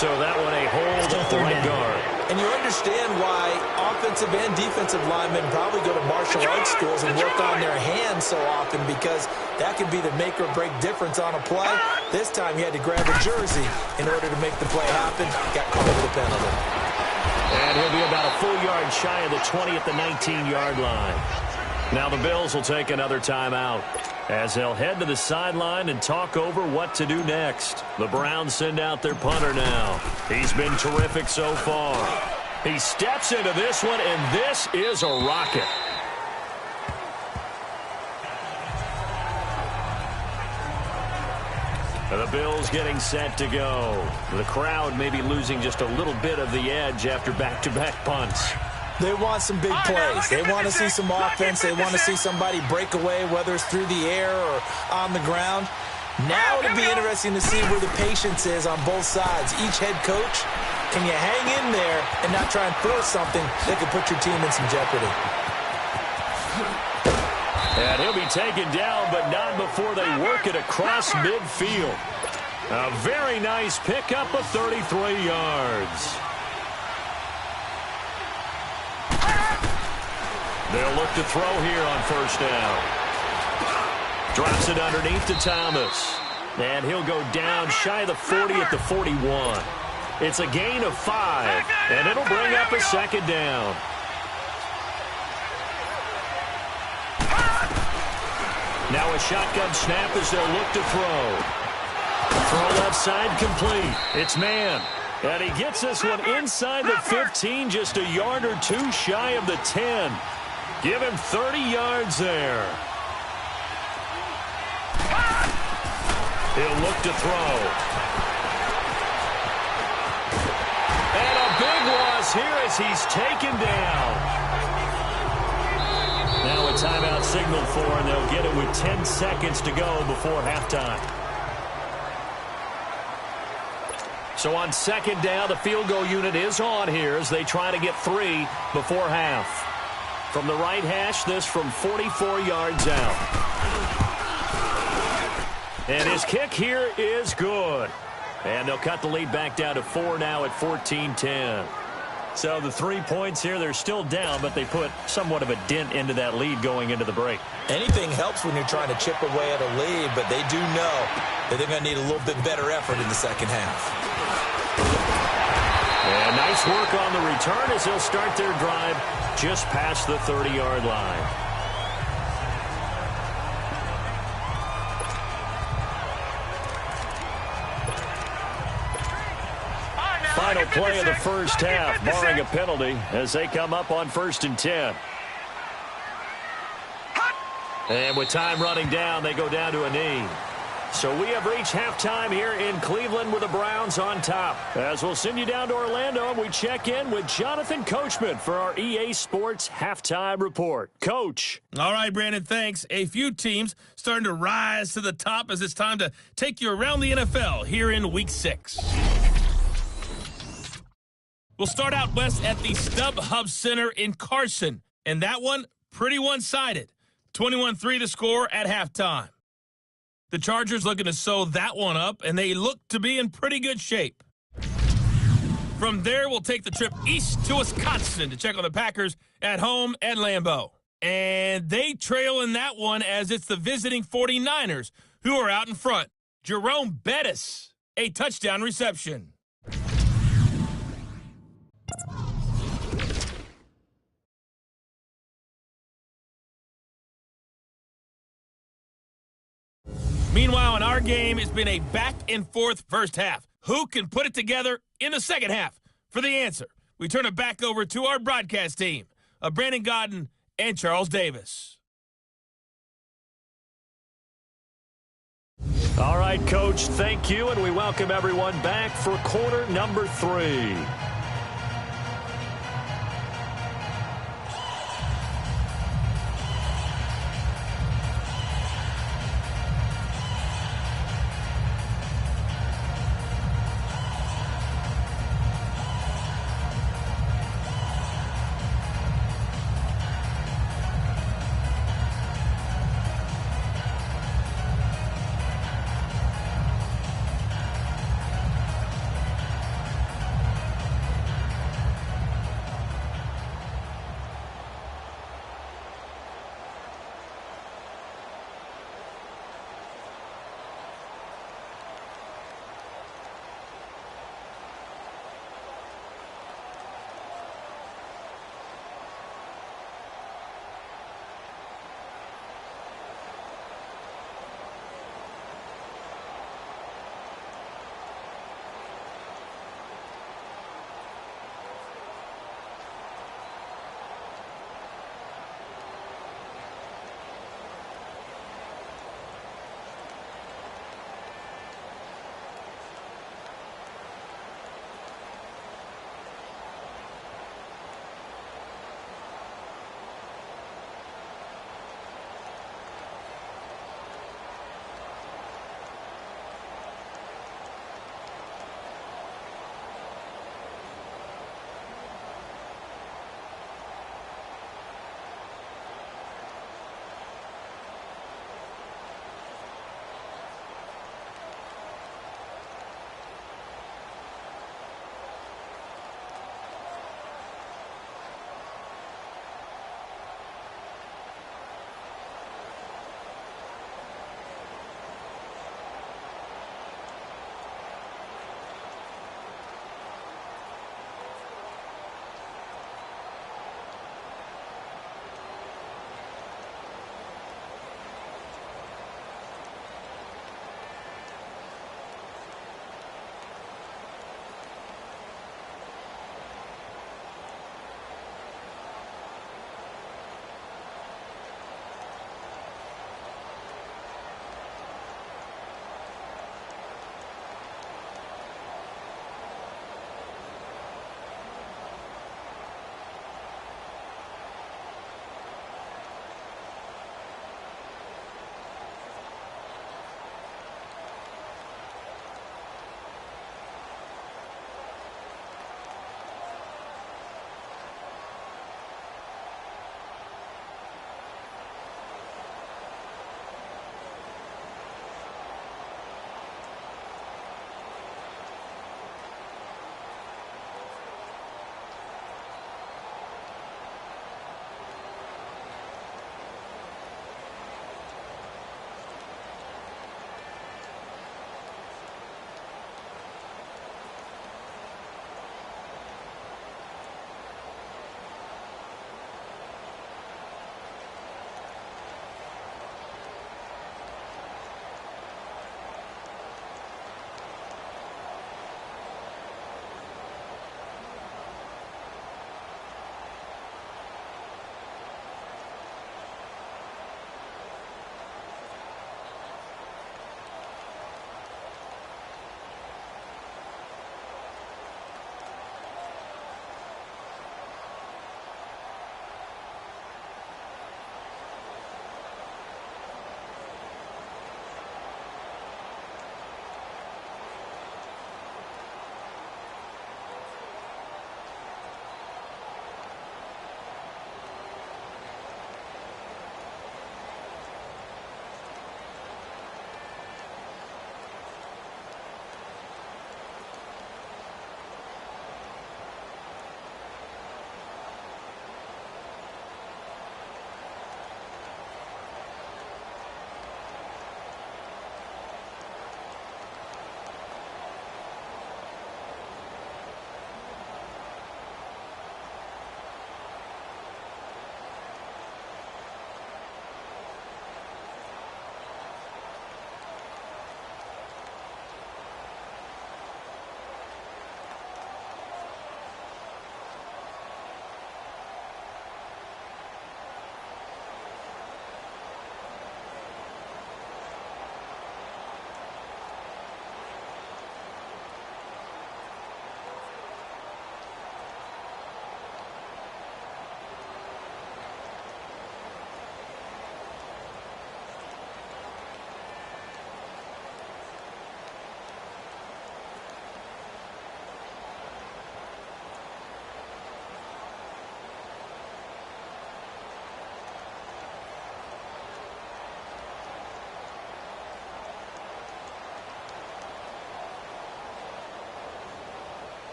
Speaker 2: So that one a hold at the right guard.
Speaker 3: And you understand why offensive and defensive linemen probably go to martial arts schools and work on their hands so often, because that could be the make or break difference on a play. This time he had to grab a jersey in order to make the play happen. Got called with a penalty.
Speaker 2: And he'll be about a full yard shy of the 20 at the 19-yard line. Now the Bills will take another timeout as they'll head to the sideline and talk over what to do next. The Browns send out their punter now. He's been terrific so far. He steps into this one, and this is a rocket. The Bills getting set to go. The crowd may be losing just a little bit of the edge after back-to-back punts.
Speaker 3: They want some big plays. They want to see some offense. They want to see somebody break away, whether it's through the air or on the ground. Now it'll be interesting to see where the patience is on both sides. Each head coach, can you hang in there and not try and force something that could put your team in some jeopardy?
Speaker 2: And he'll be taken down, but not before they work it across midfield. A very nice pickup of 33 yards. They'll look to throw here on first down. Drops it underneath to Thomas. And he'll go down shy of the 40 at the 41. It's a gain of 5, and it'll bring up a second down. Now a shotgun snap as they'll look to throw. Throw left side complete. It's man. And he gets this one inside the 15, just a yard or two shy of the 10. Give him 30 yards there. He'll look to throw. And a big loss here as he's taken down. Now a timeout signaled for, and they'll get it with 10 seconds to go before halftime. So on second down, the field goal unit is on here as they try to get 3 before half. From the right hash, this from 44 yards out. And his kick here is good. And they'll cut the lead back down to 4 now at 14-10. So the 3 points here, they're still down, but they put somewhat of a dent into that lead going into the break.
Speaker 3: Anything helps when you're trying to chip away at a lead, but they do know that they're going to need a little bit better effort in the second half.
Speaker 2: And nice work on the return as they'll start their drive just past the 30-yard line. Final play of the first half, barring a penalty, as they come up on 1st and 10. And with time running down, they go down to a knee. So we have reached halftime here in Cleveland with the Browns on top. As we'll send you down to Orlando, and we check in with Jonathan Coachman for our EA Sports Halftime Report. Coach.
Speaker 1: All right, Brandon, thanks. A few teams starting to rise to the top as it's time to take you around the NFL here in Week 6. We'll start out west at the StubHub Center in Carson, and that one pretty one-sided. 21-3 the score at halftime. The Chargers looking to sew that one up, and they look to be in pretty good shape. From there, we'll take the trip east to Wisconsin to check on the Packers at home at Lambeau. And they trail in that one as it's the visiting 49ers who are out in front. Jerome Bettis, a touchdown reception. Meanwhile, in our game, it's been a back-and-forth first half. Who can put it together in the second half? For the answer, we turn it back over to our broadcast team of Brandon Godden and Charles Davis.
Speaker 2: All right, Coach, thank you, and we welcome everyone back for quarter number 3.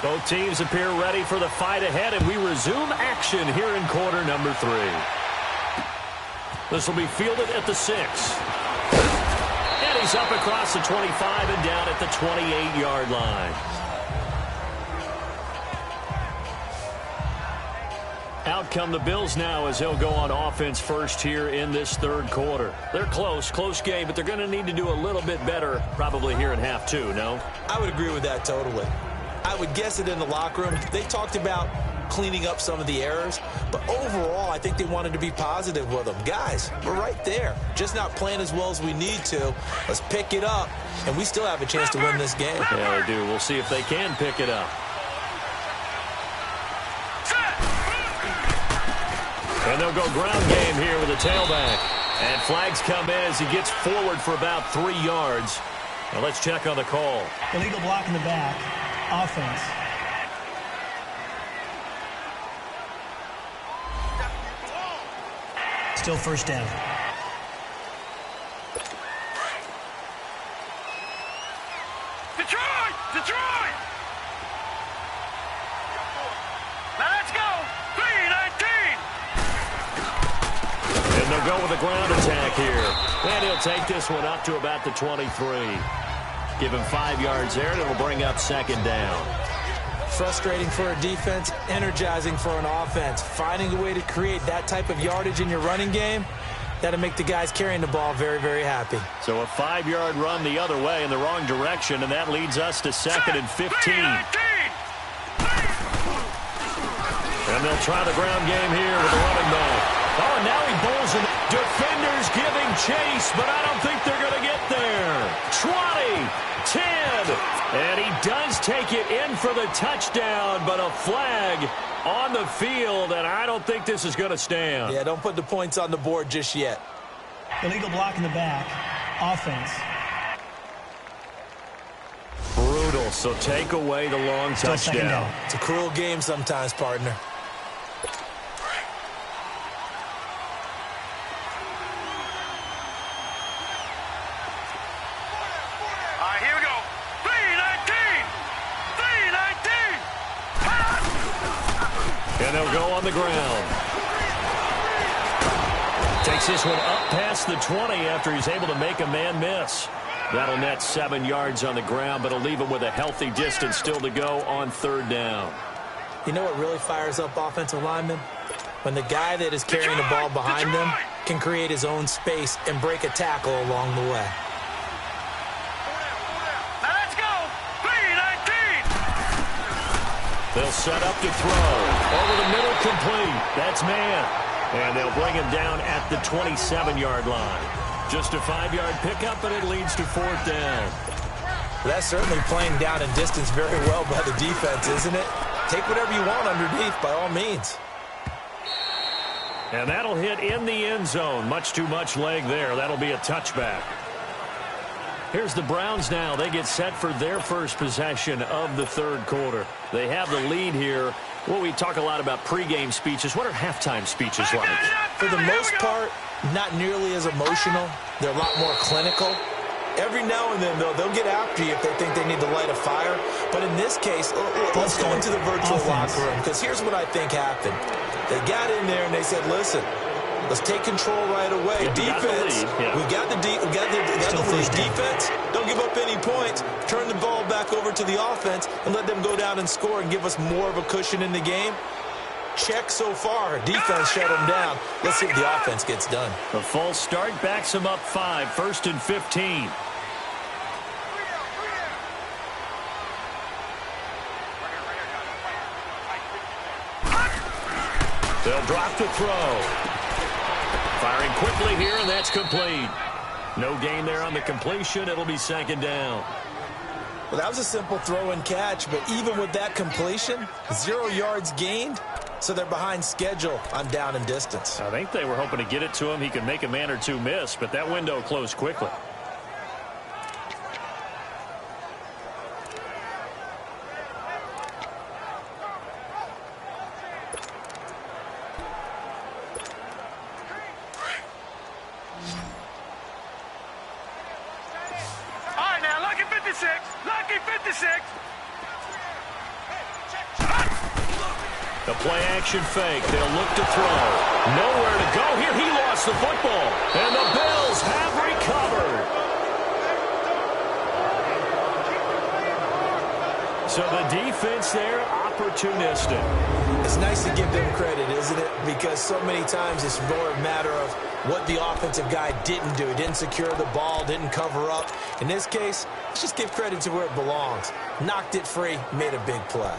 Speaker 2: Both teams appear ready for the fight ahead, and we resume action here in quarter number 3. This will be fielded at the 6. And he's up across the 25 and down at the 28-yard line. Out come the Bills now as they'll go on offense first here in this third quarter. They're close game, but they're going to need to do a little bit better probably here in half 2, no?
Speaker 3: I would agree with that totally. I would guess it in the locker room. They talked about cleaning up some of the errors, but overall, I think they wanted to be positive with them. Guys, we're right there. Just not playing as well as we need to. Let's pick it up, and we still have a chance to win this game.
Speaker 2: Yeah, they do. We'll see if they can pick it up. And they'll go ground game here with a tailback. And flags come in as he gets forward for about 3 yards. Now let's check on the call.
Speaker 4: Illegal block in the back. Offense. Still first down.
Speaker 5: Detroit! Detroit! Now let's go! 3-19!
Speaker 2: And they'll go with a ground attack here. And he'll take this one up to about the 23. Give him 5 yards there, and it'll bring up second down.
Speaker 3: Frustrating for a defense, energizing for an offense. Finding a way to create that type of yardage in your running game, that'll make the guys carrying the ball very, very happy.
Speaker 2: So a 5-yard run the other way in the wrong direction, and that leads us to 2nd and 15. And they'll try the ground game here with the running back. Oh, and now he bowls him. Defenders giving chase, but I don't think they're going to get there. 20, 10, and he does take it in for the touchdown, but a flag on the field, and I don't think this is going to stand.
Speaker 3: Yeah, don't put the points on the board just yet.
Speaker 4: Illegal block in the back. Offense.
Speaker 2: Brutal, so take away the long touchdown.
Speaker 3: It's a cruel game sometimes, partner.
Speaker 2: And they'll go on the ground. Takes this one up past the 20 after he's able to make a man miss. That'll net 7 yards on the ground, but it'll leave him with a healthy distance still to go on third down.
Speaker 3: You know what really fires up offensive linemen? When the guy that is carrying the ball behind them can create his own space and break a tackle along the way.
Speaker 2: They'll set up to throw. Over the middle, complete. That's man. And they'll bring him down at the 27-yard line. Just a 5-yard pickup, and it leads to fourth down.
Speaker 3: Well, that's certainly playing down in distance very well by the defense, isn't it? Take whatever you want underneath, by all means.
Speaker 2: And that'll hit in the end zone. Much too much leg there. That'll be a touchback. Here's the Browns now. They get set for their first possession of the third quarter. They have the lead here. Well, we talk a lot about pregame speeches. What are halftime speeches like?
Speaker 3: For the most part, not nearly as emotional. They're a lot more clinical. Every now and then, though, they'll get after you if they think they need to light a fire. But in this case, let's go into the virtual locker room, because here's what I think happened. They got in there and they said, listen, let's take control right away. Defense, we got the lead. Defense, don't give up any points. Turn the ball back over to the offense and let them go down and score and give us more of a cushion in the game. Check so far. Defense shut them down. Let's see if the offense gets done.
Speaker 2: The false start backs them up 5, 1st and 15. They'll drop to throw. Firing quickly here, and that's complete. No gain there on the completion. It'll be second down.
Speaker 3: Well, that was a simple throw and catch, but even with that completion, 0 yards gained, so they're behind schedule on down and distance.
Speaker 2: I think they were hoping to get it to him. He could make a man or two miss, but that window closed quickly. The play-action fake. They'll look to throw. Nowhere to go here. He lost the football. And the Bills have recovered. So the defense there, opportunistic.
Speaker 3: It's nice to give them credit, isn't it? Because so many times it's more a matter of what the offensive guy didn't do. He didn't secure the ball, didn't cover up. In this case, let's just give credit to where it belongs. Knocked it free, made a big play.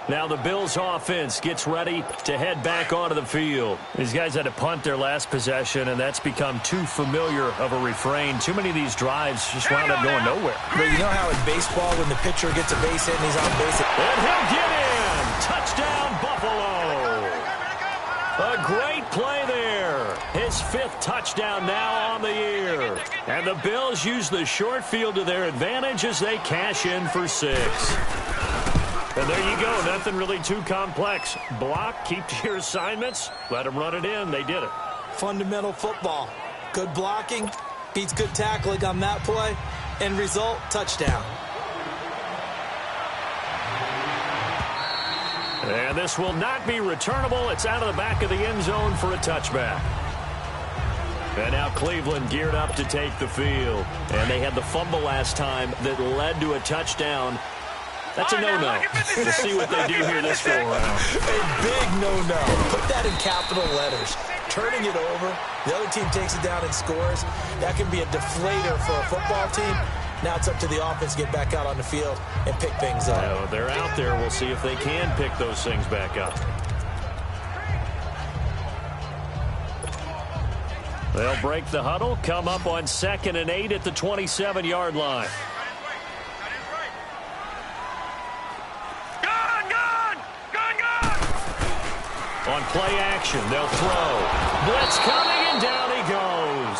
Speaker 2: Now the Bills offense gets ready to head back onto the field. These guys had to punt their last possession, and that's become too familiar of a refrain. Too many of these drives just wound up going nowhere.
Speaker 3: But you know how in baseball when the pitcher gets a base hit and he's on base?
Speaker 2: And he'll get in! Touchdown, Buffalo! A great play there. His 5th touchdown now on the year. And the Bills use the short field to their advantage as they cash in for 6. And there you go. Nothing really too complex. Block, keep to your assignments, let them run it in. They did it.
Speaker 3: Fundamental football. Good blocking, beats good tackling on that play. End result, touchdown.
Speaker 2: And this will not be returnable. It's out of the back of the end zone for a touchback. And now Cleveland geared up to take the field. And they had the fumble last time that led to a touchdown. That's a no-no. We'll see what they do here this go-around.
Speaker 3: A big no-no. Put that in capital letters. Turning it over, the other team takes it down and scores. That can be a deflator for a football team. Now it's up to the offense to get back out on the field and pick things up.
Speaker 2: Well, they're out there. We'll see if they can pick those things back up. They'll break the huddle, come up on 2nd and 8 at the 27-yard line. On play action, they'll throw. Blitz coming, and down he goes.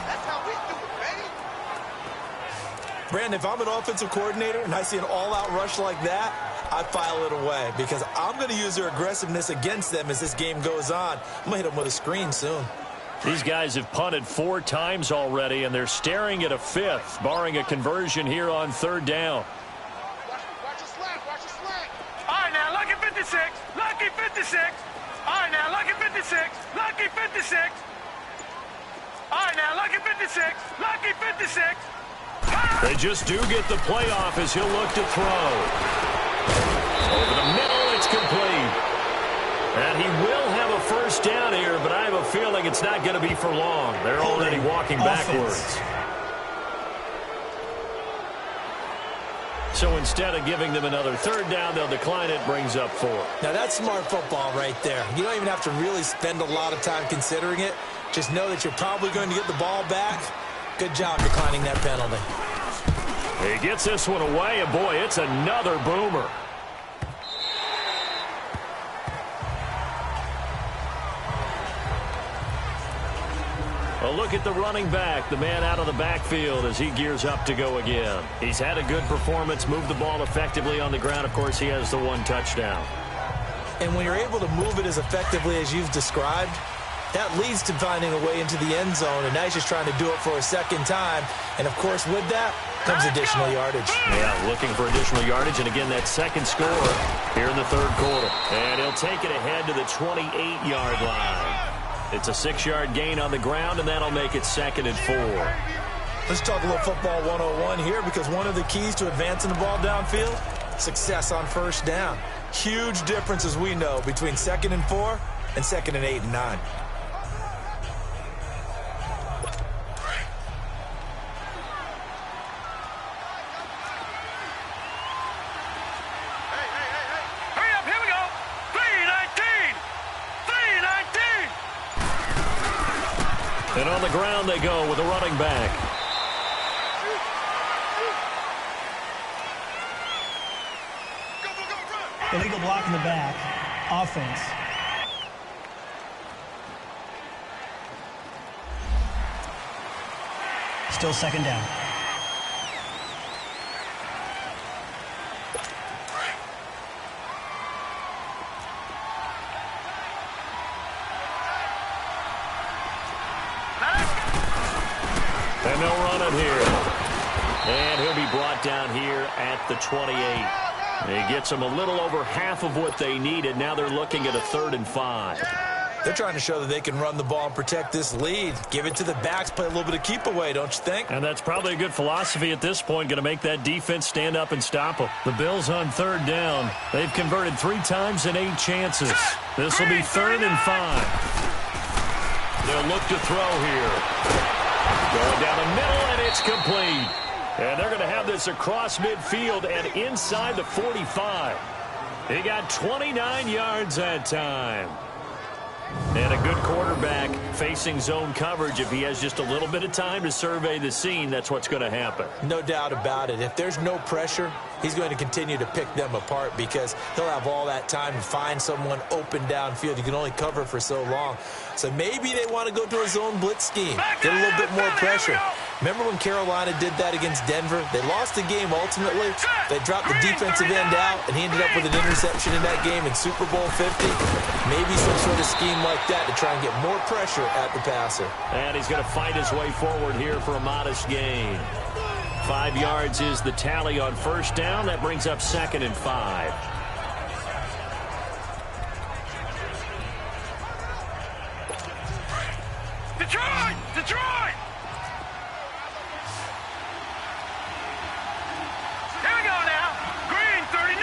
Speaker 5: That's how we do it, baby.
Speaker 3: Brandon, if I'm an offensive coordinator and I see an all-out rush like that, I file it away because I'm going to use their aggressiveness against them as this game goes on. I'm going to hit them with a screen soon.
Speaker 2: These guys have punted 4 times already, and they're staring at a 5th, barring a conversion here on 3rd down.
Speaker 5: Watch the slack, watch the slack. All right, now, lucky 56. Lucky 56. All right, now, lucky 56. Lucky 56. All right, now, lucky 56. Lucky 56.
Speaker 2: They just do get the playoff as he'll look to throw. Over the middle, it's complete. And he will have a 1st down here, but I have a feeling it's not going to be for long. They're already walking backwards. So instead of giving them another 3rd down, they'll decline it, brings up 4.
Speaker 3: Now that's smart football right there. You don't even have to really spend a lot of time considering it. Just know that you're probably going to get the ball back. Good job declining that penalty.
Speaker 2: He gets this one away, and boy, it's another boomer. A look at the running back, the man out of the backfield as he gears up to go again. He's had a good performance, moved the ball effectively on the ground. Of course, he has the 1 touchdown.
Speaker 3: And when you're able to move it as effectively as you've described, that leads to finding a way into the end zone, and now he's just trying to do it for a 2nd time. And, of course, with that comes additional yardage.
Speaker 2: Yeah, looking for additional yardage, and again, that 2nd score here in the 3rd quarter. And he'll take it ahead to the 28-yard line. It's a 6-yard gain on the ground, and that'll make it 2nd and 4.
Speaker 3: Let's talk a little football 101 here, because one of the keys to advancing the ball downfield, success on 1st down. Huge difference, as we know, between 2nd and 4 and 2nd and 8 and 9.
Speaker 2: And on the ground they go with a running back.
Speaker 4: Illegal block in the back. Offense. Still 2nd down.
Speaker 2: And they'll run it here. And he'll be brought down here at the 28. He gets them a little over half of what they needed. Now they're looking at a 3rd and 5.
Speaker 3: They're trying to show that they can run the ball and protect this lead. Give it to the backs, play a little bit of keep away, don't you think?
Speaker 2: And that's probably a good philosophy at this point, going to make that defense stand up and stop them. The Bills on 3rd down. They've converted 3 times in 8 chances. This will be 3rd and 5. They'll look to throw here. Going down the middle, and it's complete. And they're going to have this across midfield and inside the 45. He got 29 yards that time. And a good quarterback facing zone coverage. If he has just a little bit of time to survey the scene, that's what's going to happen.
Speaker 3: No doubt about it. If there's no pressure, he's going to continue to pick them apart because he'll have all that time to find someone open downfield. You can only cover for so long. So maybe they want to go to a zone blitz scheme, get a little bit more pressure. Remember when Carolina did that against Denver? They lost the game ultimately. They dropped the defensive end out, and he ended up with an interception in that game in Super Bowl 50. Maybe some sort of scheme like that to try and get more pressure at the passer.
Speaker 2: And he's going to fight his way forward here for a modest gain. 5 yards is the tally on 1st down. That brings up 2nd and 5.
Speaker 5: Detroit! Detroit! Here we go now. Green, 39.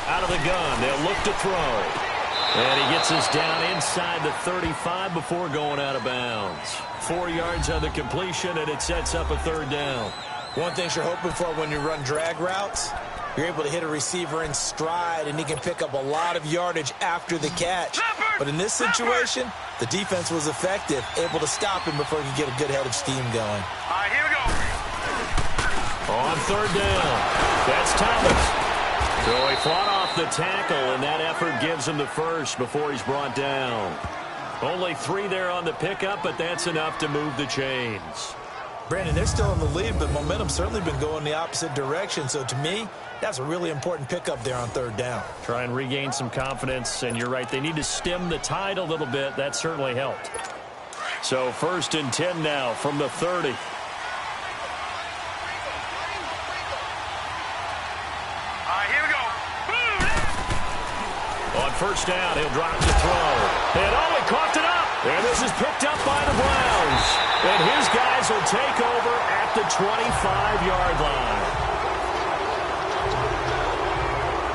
Speaker 2: Out of the gun. They'll look to throw. And he gets us down inside the 35 before going out of bounds. 4 yards on the completion, and it sets up a 3rd down.
Speaker 3: One thing you're hoping for when you run drag routes, you're able to hit a receiver in stride, and he can pick up a lot of yardage after the catch. But in this situation, the defense was effective, able to stop him before he could get a good head of steam going.
Speaker 5: All right, here we go.
Speaker 2: On 3rd down, that's Thomas. So he fought off the tackle, and that effort gives him the first before he's brought down. Only 3 there on the pickup, but that's enough to move the chains.
Speaker 3: Brandon, they're still in the lead, but momentum's certainly been going the opposite direction. So to me, that's a really important pickup there on 3rd down.
Speaker 2: Try and regain some confidence, and you're right. They need to stem the tide a little bit. That certainly helped. So 1st and 10 now from the 30. On 1st down, he'll drop to throw. And he coughed it up. And this is picked up by the Browns. And his guys will take over at the 25-yard line.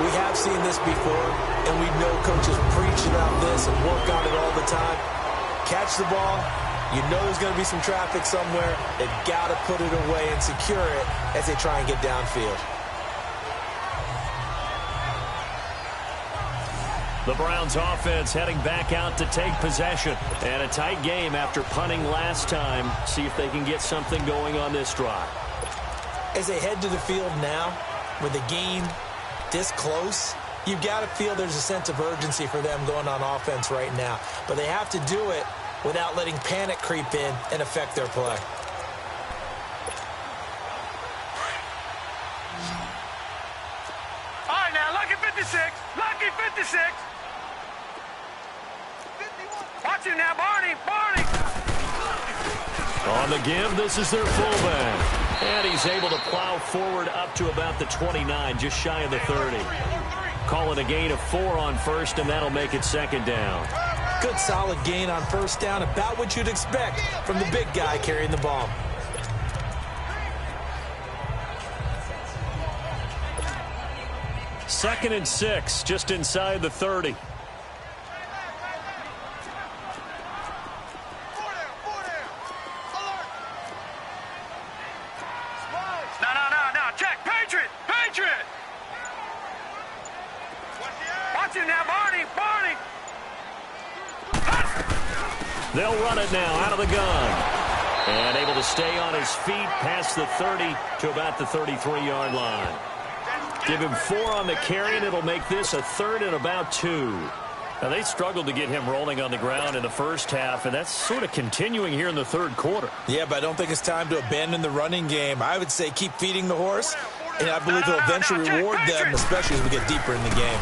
Speaker 3: We have seen this before, and we know coaches preach about this and work on it all the time. Catch the ball. You know there's going to be some traffic somewhere. They've got to put it away and secure it as they try and get downfield.
Speaker 2: The Browns offense heading back out to take possession. And a tight game after punting last time. See if they can get something going on this drive.
Speaker 3: As they head to the field now, with the game this close, you've got to feel there's a sense of urgency for them going on offense right now. But they have to do it without letting panic creep in and affect their play.
Speaker 5: All right, now, lucky 56. Lucky 56. Watch him now, Barney. Barney.
Speaker 2: On the give, this is their fullback. And he's able to plow forward up to about the 29, just shy of the 30. Calling a gain of 4 on 1st, and that'll make it 2nd down.
Speaker 3: Good solid gain on 1st down, about what you'd expect from the big guy carrying the ball.
Speaker 2: Second and 6, just inside the 30.
Speaker 5: No, check. Patriot. Watch him now, Barney.
Speaker 2: They'll run it now out of the gun. And able to stay on his feet past the 30 to about the 33-yard line. Give him 4 on the carry, and it'll make this a 3rd and about 2. Now, they struggled to get him rolling on the ground in the first half, and that's sort of continuing here in the 3rd quarter.
Speaker 3: Yeah, but I don't think it's time to abandon the running game. I would say keep feeding the horse, and I believe he'll eventually reward them, especially as we get deeper in the game.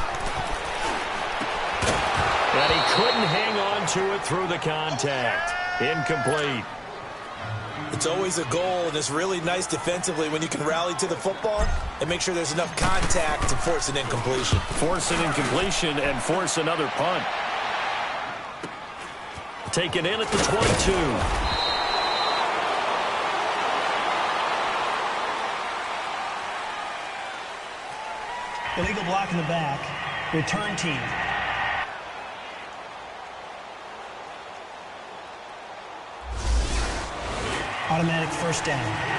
Speaker 2: And he couldn't hang on to it through the contact. Incomplete.
Speaker 3: It's always a goal, and it's really nice defensively when you can rally to the football and make sure there's enough contact to force an incompletion.
Speaker 2: Force an incompletion and force another punt. Taken in at the 22.
Speaker 4: Illegal block in the back. Return team. Automatic first down.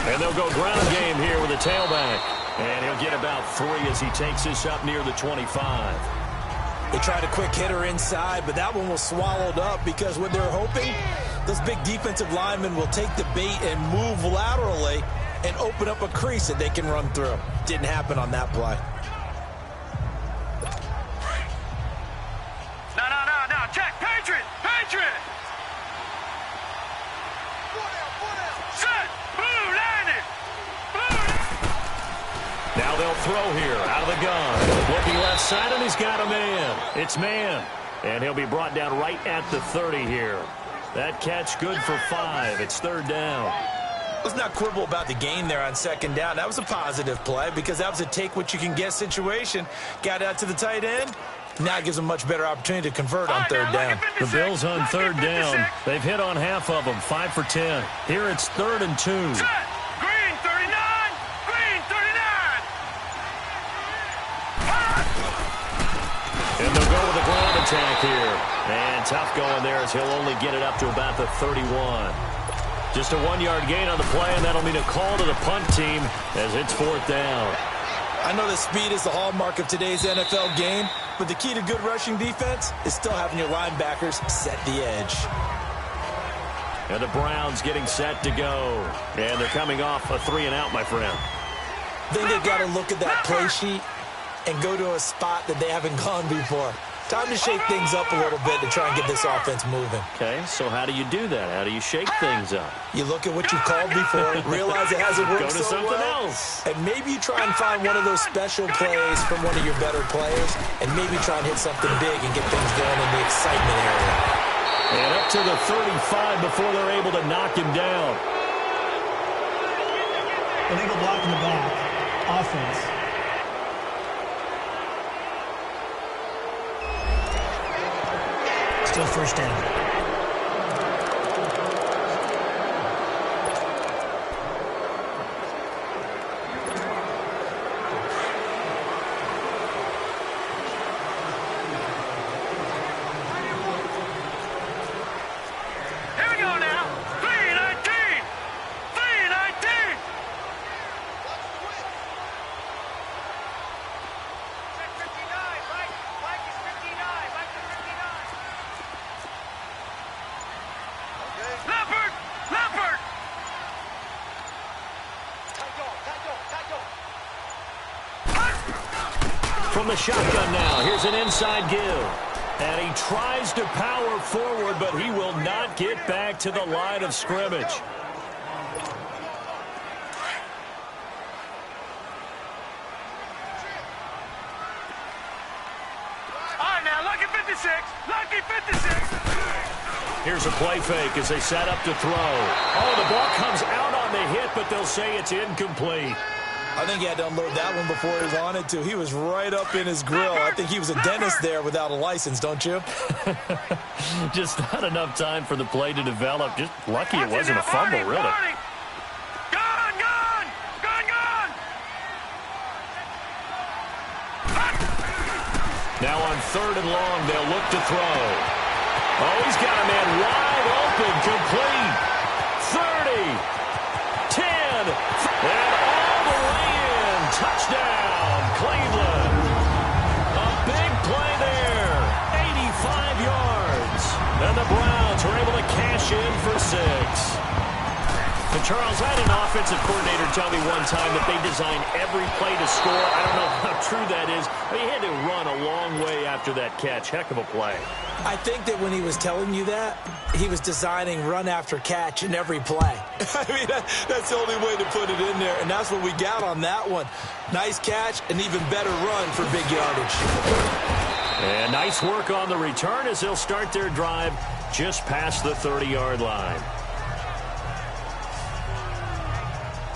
Speaker 2: And they'll go ground game here with a tailback. And he'll get about 3 as he takes this up near the 25.
Speaker 3: They tried a quick hitter inside, but that one was swallowed up because what they're hoping, those big defensive linemen will take the bait and move laterally and open up a crease that they can run through. Didn't happen on that play.
Speaker 5: No. Check. Patriot. Set. Blue landed.
Speaker 2: Now they'll throw here out of the gun. Looking left side, and he's got a man. It's man. And he'll be brought down right at the 30 here. That catch good for 5. It's 3rd down.
Speaker 3: Let's not quibble about the gain there on 2nd down. That was a positive play because that was a take-what-you-can-get situation. Got out to the tight end. Now it gives them a much better opportunity to convert on 3rd down.
Speaker 2: The Bills on 3rd down. They've hit on half of them, 5 for 10. Here it's 3rd and 2.
Speaker 5: Set. Green 39.
Speaker 2: And they'll go with a ground attack here. And tough going there as he'll only get it up to about the 31. Just a 1-yard gain on the play, and that'll mean a call to the punt team as it's 4th down.
Speaker 3: I know that speed is the hallmark of today's NFL game, but the key to good rushing defense is still having your linebackers set the edge.
Speaker 2: And the Browns getting set to go. And they're coming off a 3-and-out, my friend.
Speaker 3: Then they've got to look at that play sheet and go to a spot that they haven't gone before. Time to shake things up a little bit to try and get this offense moving.
Speaker 2: Okay, so how do you do that? How do you shake things up?
Speaker 3: You look at what you called before, realize it hasn't worked
Speaker 2: Go to
Speaker 3: so
Speaker 2: something
Speaker 3: well,
Speaker 2: else.
Speaker 3: and maybe you try and find one of those special plays from one of your better players, and maybe try and hit something big and get things going in the excitement area.
Speaker 2: And up to the 35 before they're able to knock him down.
Speaker 4: Illegal block in the back. Offense. Still first down.
Speaker 5: Here we go now. 319. 319. Check 59. Mike is 59. Mike is 59. Leopard.
Speaker 2: From the shotgun now, here's an inside give. And he tries to power forward, but he will not get back to the line of scrimmage.
Speaker 5: All right, now, lucky 56. Lucky 56.
Speaker 2: Here's a play fake as they set up to throw. Oh, the ball comes out on the hit, but they'll say it's incomplete.
Speaker 3: I think he had to unload that one before he wanted to. He was right up in his grill. I think he was a dentist there without a license, don't you?
Speaker 2: Just not enough time for the play to develop. Just lucky it wasn't a fumble, really.
Speaker 5: Gone.
Speaker 2: Now on 3rd and long, they'll look to throw. Oh, he's got a man wide open, complete. 30, 10, and all the way in. Touchdown, Cleveland. A big play there, 85 yards. And the Browns are able to cash in for 6. And Charles, I had an offensive coordinator tell me one time that they design every play to score. I don't know how true that is, but he had to run a long way after that catch. Heck of a play.
Speaker 3: I think that when he was telling you that, he was designing run after catch in every play. I mean, that's the only way to put it in there, and that's what we got on that one. Nice catch, and even better run for big yardage.
Speaker 2: And nice work on the return as they'll start their drive just past the 30-yard line.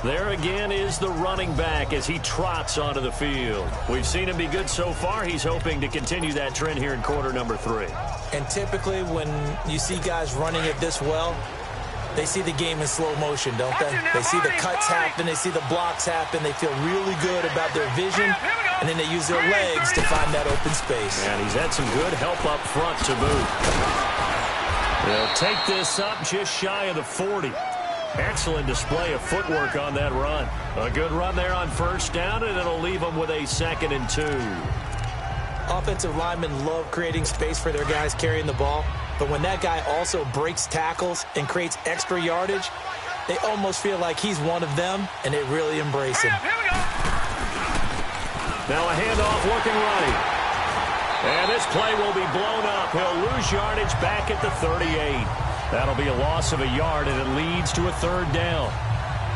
Speaker 2: There again is the running back as he trots onto the field. We've seen him be good so far. He's hoping to continue that trend here in quarter number 3.
Speaker 3: And typically when you see guys running it this well, they see the game in slow motion, don't they? They see the cuts happen. They see the blocks happen. They feel really good about their vision, and then they use their legs to find that open space.
Speaker 2: And he's had some good help up front to boot. They'll take this up just shy of the 40. Excellent display of footwork on that run. A good run there on first down, and it'll leave them with a 2nd and 2.
Speaker 3: Offensive linemen love creating space for their guys carrying the ball, but when that guy also breaks tackles and creates extra yardage, they almost feel like he's one of them, and they really embrace him.
Speaker 2: Now a handoff looking right. And this play will be blown up. He'll lose yardage back at the 38. That'll be a loss of a yard, and it leads to a 3rd down.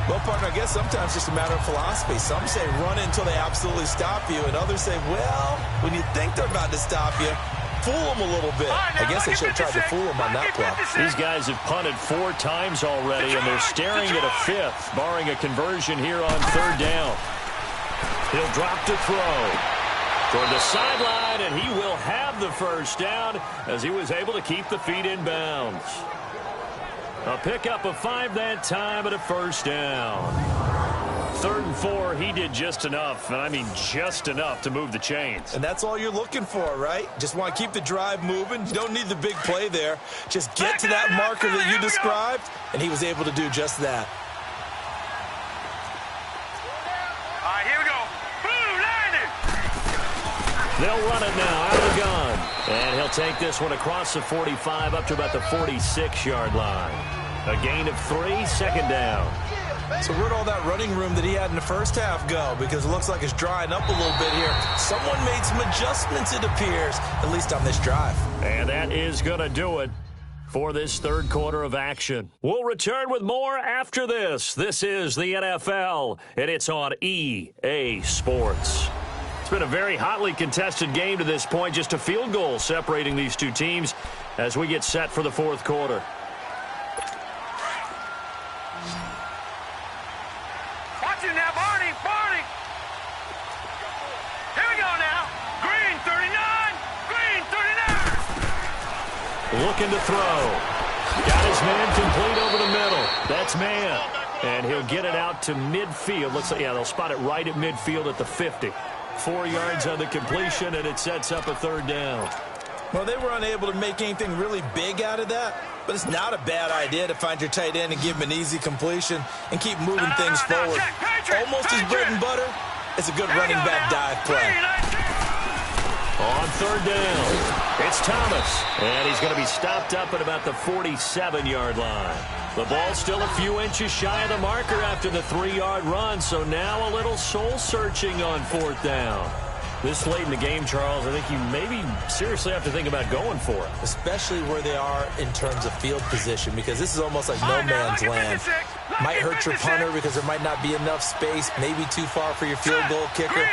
Speaker 3: Well, partner, I guess sometimes it's just a matter of philosophy. Some say run it until they absolutely stop you, and others say, well, when you think they're about to stop you, fool them a little bit. I guess they should have tried to fool them on that play.
Speaker 2: These guys have punted 4 times already, and they're staring at a 5th, barring a conversion here on 3rd down. He'll drop to throw toward the sideline, and he will have the first down as he was able to keep the feet in bounds. A pickup of 5 that time and a first down. 3rd and 4, he did just enough, and I mean just enough to move the chains.
Speaker 3: And that's all you're looking for, right? Just want to keep the drive moving. You don't need the big play there. Just get to that marker that you described, and he was able to do just that.
Speaker 5: All right, here we go. Boom, landed.
Speaker 2: They'll run it now out of the gun. And he'll take this one across the 45 up to about the 46-yard line. A gain of 3, 2nd down.
Speaker 3: So where'd all that running room that he had in the first half go? Because it looks like it's drying up a little bit here. Someone made some adjustments, it appears, at least on this drive.
Speaker 2: And that is going to do it for this 3rd quarter of action. We'll return with more after this. This is the NFL, and it's on EA Sports. It's been a very hotly contested game to this point. Just a field goal separating these two teams as we get set for the 4th quarter.
Speaker 5: Watch it now, Barney, Barney. Here we go now. Green 39, Green 39.
Speaker 2: Looking to throw. Got his man complete over the middle. That's man. And he'll get it out to midfield. Looks like, yeah, they'll spot it right at midfield at the 50. 4 yards on the completion, and it sets up a 3rd down.
Speaker 3: Well, they were unable to make anything really big out of that, but it's not a bad idea to find your tight end and give him an easy completion and keep moving things forward. Almost his bread and butter. It's a good running back dive play.
Speaker 2: On 3rd down, it's Thomas, and he's going to be stopped up at about the 47-yard line. The ball still a few inches shy of the marker after the 3-yard run, so now a little soul-searching on 4th down. This late in the game, Charles, I think you maybe seriously have to think about going for it.
Speaker 3: Especially where they are in terms of field position, because this is almost like no man's land. Might hurt your punter because there might not be enough space, maybe too far for your field goal kicker.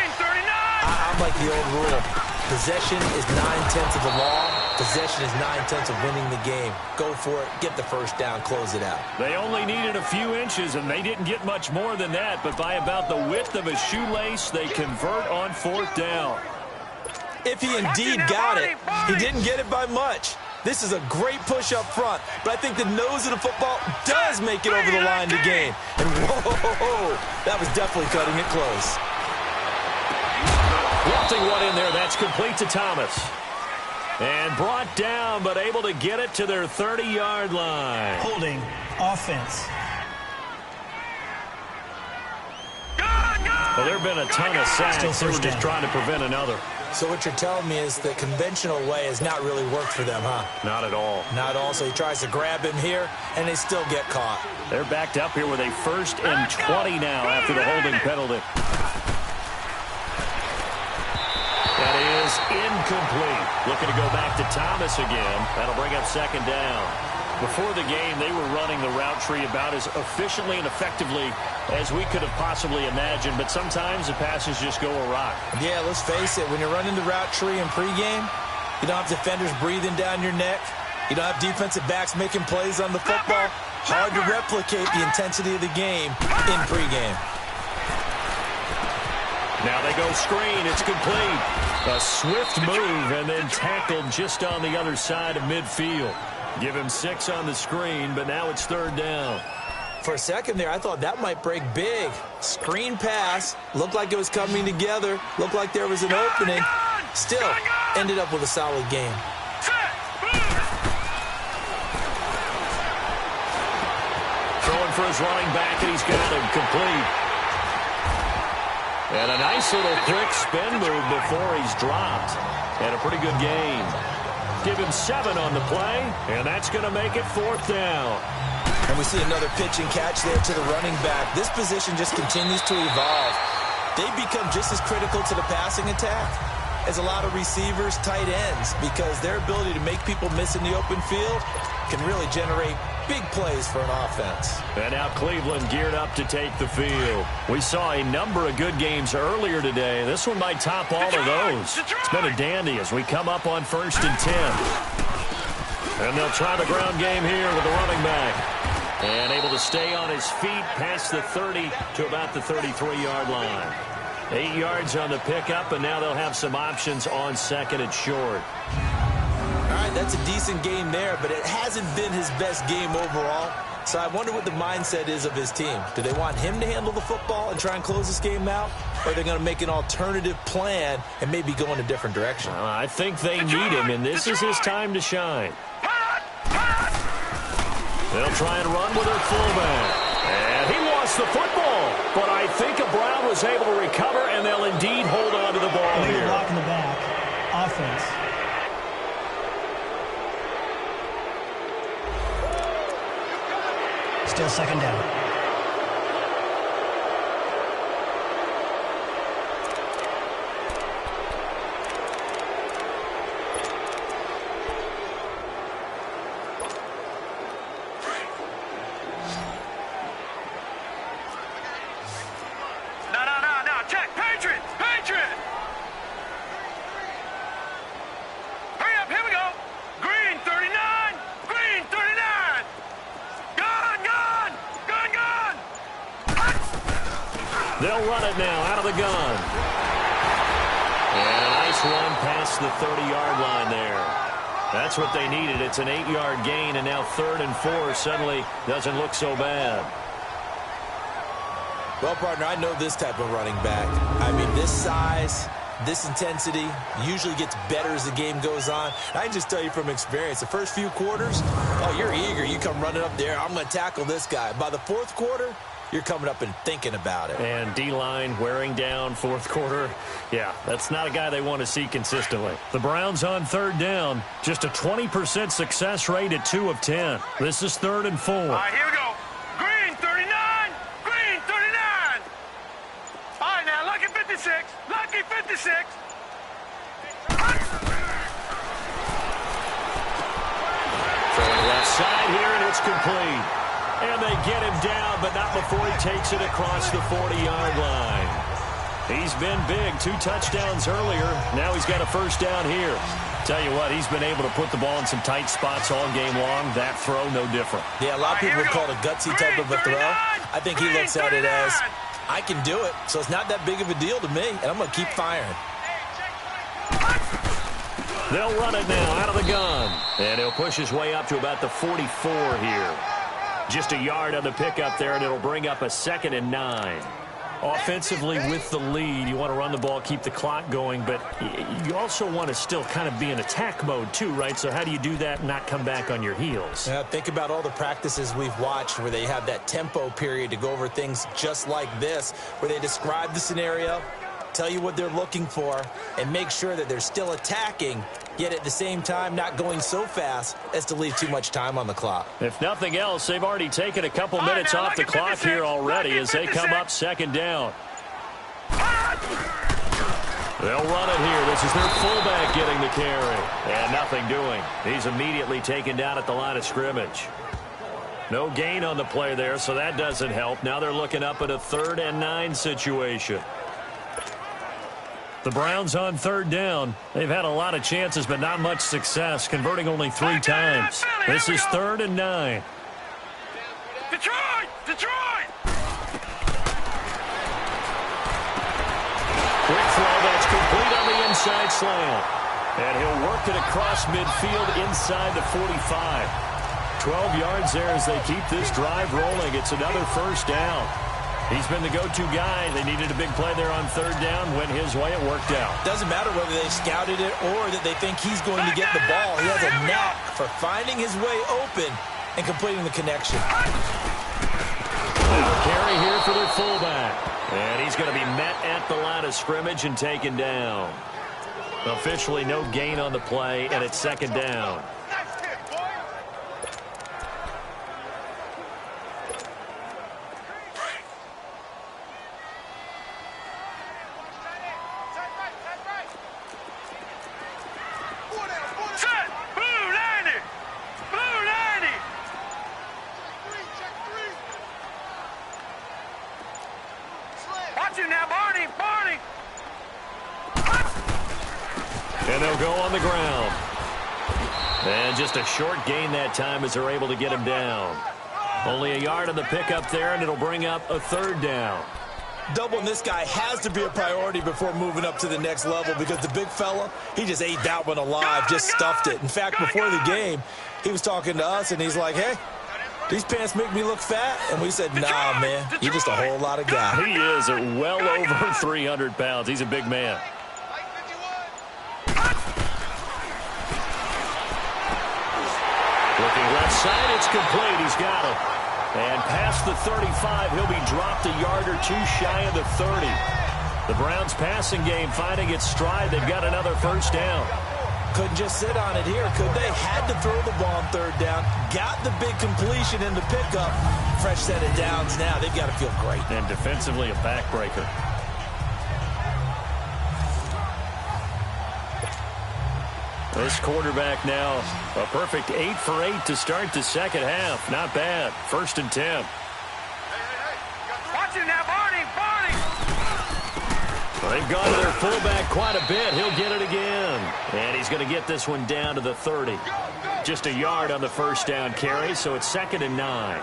Speaker 3: I'm like the old rule. Possession is 9/10 of the law. Possession is 9/10 of winning the game. Go for it. Get the first down. Close it out.
Speaker 2: They only needed a few inches, and they didn't get much more than that. But by about the width of a shoelace, they convert on 4th down.
Speaker 3: If he indeed got it, he didn't get it by much. This is a great push up front, but I think the nose of the football does make it over the line to gain. And whoa, that was definitely cutting it close.
Speaker 2: Lofting one in there. That's complete to Thomas. And brought down, but able to get it to their 30-yard line.
Speaker 4: Holding offense.
Speaker 2: Well, there have been a ton of sacks. They were just trying to prevent another.
Speaker 3: So what you're telling me is the conventional way has not really worked for them, huh?
Speaker 2: Not at all.
Speaker 3: Not at all. So he tries to grab him here, and they still get caught.
Speaker 2: They're backed up here with a 1st and 20 now after the holding penalty. That is incomplete. Looking to go back to Thomas again. That'll bring up 2nd down. Before the game, they were running the route tree about as efficiently and effectively as we could have possibly imagined, but sometimes the passes just go awry.
Speaker 3: Yeah, let's face it. When you're running the route tree in pregame, you don't have defenders breathing down your neck. You don't have defensive backs making plays on the football. Hard to replicate the intensity of the game in pregame.
Speaker 2: Now they go screen. It's complete. A swift move and then tackled just on the other side of midfield. Give him 6 on the screen, but now it's 3rd down.
Speaker 3: For a second there, I thought that might break big. Screen pass. Looked like it was coming together. Looked like there was an opening. Still, ended up with a solid game.
Speaker 2: Throwing for his running back, and he's got him complete. And a nice little quick spin move before he's dropped. And a pretty good game. Give him 7 on the play, and that's going to make it 4th down.
Speaker 3: And we see another pitch and catch there to the running back. This position just continues to evolve. They become just as critical to the passing attack as a lot of receivers, tight ends, because their ability to make people miss in the open field can really generate big plays for an offense.
Speaker 2: And now Cleveland geared up to take the field. We saw a number of good games earlier today. This one might top all of those. It's been a dandy as we come up on 1st and 10. And they'll try the ground game here with the running back. And able to stay on his feet past the 30 to about the 33-yard line. 8 yards on the pickup, and now they'll have some options on 2nd and short.
Speaker 3: All right, that's a decent game there, but it hasn't been his best game overall. So I wonder what the mindset is of his team. Do they want him to handle the football and try and close this game out? Or are they going to make an alternative plan and maybe go in a different direction?
Speaker 2: I think they need him, and this is his time to shine. They'll try and run with their fullback. And he lost the football. But I think Brown was able to recover, and they'll indeed hold on to the ball here.
Speaker 4: Block in the back. Offense. Still 2nd down.
Speaker 2: They'll run it now out of the gun. And a nice run past the 30-yard line there. That's what they needed. It's an 8-yard gain, and now 3rd and 4 suddenly doesn't look so bad.
Speaker 3: Well, partner, I know this type of running back. I mean, this size, this intensity usually gets better as the game goes on. I can just tell you from experience, the first few quarters, oh, you're eager. You come running up there, I'm going to tackle this guy. By the 4th quarter, you're coming up and thinking about it.
Speaker 2: And D-line wearing down 4th quarter. Yeah, that's not a guy they want to see consistently. The Browns on 3rd down. Just a 20% success rate at 2 of 10. This is 3rd and 4.
Speaker 5: All right, here we go. Green 39. Green 39. All right, now, lucky 56. Lucky 56.
Speaker 2: Throwing left side here, and it's complete. And they get him down, but not before he takes it across the 40-yard line. He's been big. 2 touchdowns earlier. Now he's got a 1st down here. Tell you what, he's been able to put the ball in some tight spots all game long. That throw, no different.
Speaker 3: Yeah, a lot of people would call it a gutsy type of a throw. I think he looks at it as, I can do it, so it's not that big of a deal to me, and I'm going to keep firing.
Speaker 2: They'll run it now out of the gun. And he'll push his way up to about the 44 here. Just a yard on the pickup there, and it'll bring up a 2nd and 9. Offensively with the lead, you want to run the ball, keep the clock going, but you also want to still kind of be in attack mode too, right? So how do you do that and not come back on your heels?
Speaker 3: Yeah, think about all the practices we've watched where they have that tempo period to go over things just like this, where they describe the scenario, tell you what they're looking for, and make sure that they're still attacking, yet at the same time not going so fast as to leave too much time on the clock.
Speaker 2: If nothing else, they've already taken a couple minutes off the clock here already as they come up second down. They'll run it here. This is their fullback getting the carry. And nothing doing. He's immediately taken down at the line of scrimmage. No gain on the play there, so that doesn't help. Now they're looking up at a 3rd and 9 situation. The Browns on 3rd down. They've had a lot of chances, but not much success, converting only 3 times. This is 3rd and 9.
Speaker 5: Detroit! Detroit!
Speaker 2: Quick throw that's complete on the inside slant. And he'll work it across midfield inside the 45. 12 yards there as they keep this drive rolling. It's another 1st down. He's been the go-to guy. They needed a big play there on 3rd down. Went his way. It worked out.
Speaker 3: Doesn't matter whether they scouted it or that they think he's going to get the ball. He has a knack for finding his way open and completing the connection.
Speaker 2: They'll carry here for their fullback. And he's going to be met at the line of scrimmage and taken down. Officially no gain on the play, and it's 2nd down. And they'll go on the ground. And just a short gain that time as they're able to get him down. Only a yard on the pickup there, and it'll bring up a 3rd down.
Speaker 3: Doubling this guy has to be a priority before moving up to the next level because the big fella, he just ate that one alive, just stuffed it. In fact, before the game, he was talking to us, and he's like, hey, these pants make me look fat. And we said, nah, man, you're just a whole lot of guy.
Speaker 2: He is at well over 300 pounds. He's a big man. Looking left side, it's complete. He's got it. And past the 35, he'll be dropped a yard or 2 shy of the 30. The Browns passing game finding its stride. They've got another 1st down.
Speaker 3: Couldn't just sit on it here, could they? Had to throw the ball on 3rd down. Got the big completion in the pickup. Fresh set of downs now. They've got to feel great.
Speaker 2: And defensively, a backbreaker. This quarterback now, a perfect 8 for 8 to start the 2nd half. Not bad. 1st and 10.
Speaker 5: Watch it now, Barney! Barney!
Speaker 2: Well, they've gone to their fullback quite a bit. He'll get it again. And he's going to get this one down to the 30. Just a yard on the 1st down carry, so it's 2nd and 9.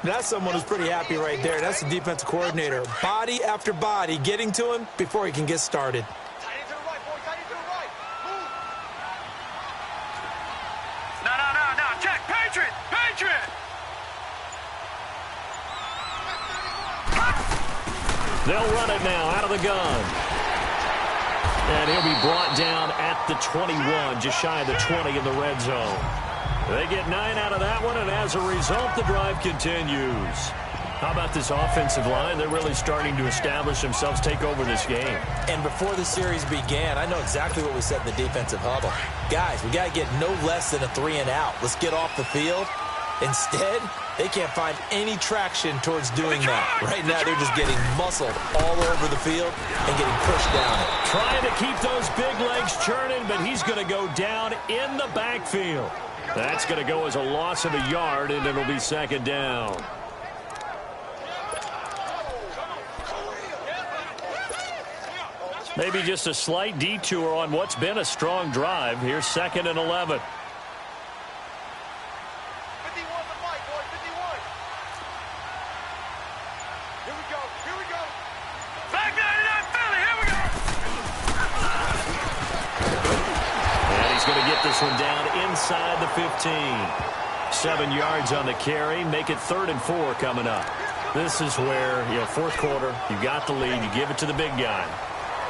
Speaker 3: That's someone who's pretty happy right there. That's the defensive coordinator. Body after body getting to him before he can get started.
Speaker 2: They'll run it now out of the gun. And he'll be brought down at the 21, just shy of the 20 in the red zone. They get 9 out of that one, and as a result, the drive continues. How about this offensive line? They're really starting to establish themselves, take over this game.
Speaker 3: And before the series began, I know exactly what we said in the defensive huddle. Guys, we got to get no less than a 3 and out. Let's get off the field. Instead, they can't find any traction towards doing that. Right now, they're just getting muscled all over the field and getting pushed down it.
Speaker 2: Trying to keep those big legs churning, but he's going to go down in the backfield. That's going to go as a loss of a yard, and it'll be 2nd down. Maybe just a slight detour on what's been a strong drive. Here's 2nd and 11. This one down inside the 15. 7 yards on the carry. Make it 3rd and 4 coming up. This is where, 4th quarter, you got the lead. You give it to the big guy.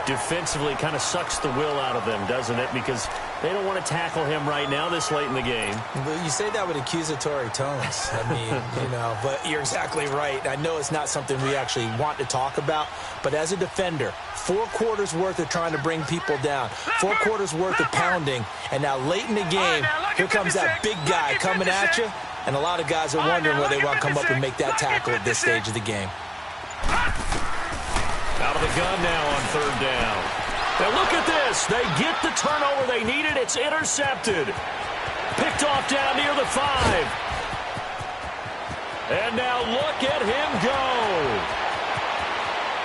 Speaker 2: Defensively kind of sucks the will out of them, doesn't it? Because They don't want to tackle him right now this late in the game.
Speaker 3: You say that with accusatory tones. I mean, but you're exactly right. I know it's not something we actually want to talk about, but as a defender, 4 quarters worth of trying to bring people down, 4 quarters worth of pounding, and now late in the game, here comes that big guy coming at you, and a lot of guys are wondering whether they want to come up and make that tackle at this stage of the game.
Speaker 2: Out of the gun now on 3rd down. Now look at this. They get the turnover they needed. It's intercepted. Picked off down near the 5. And now look at him go.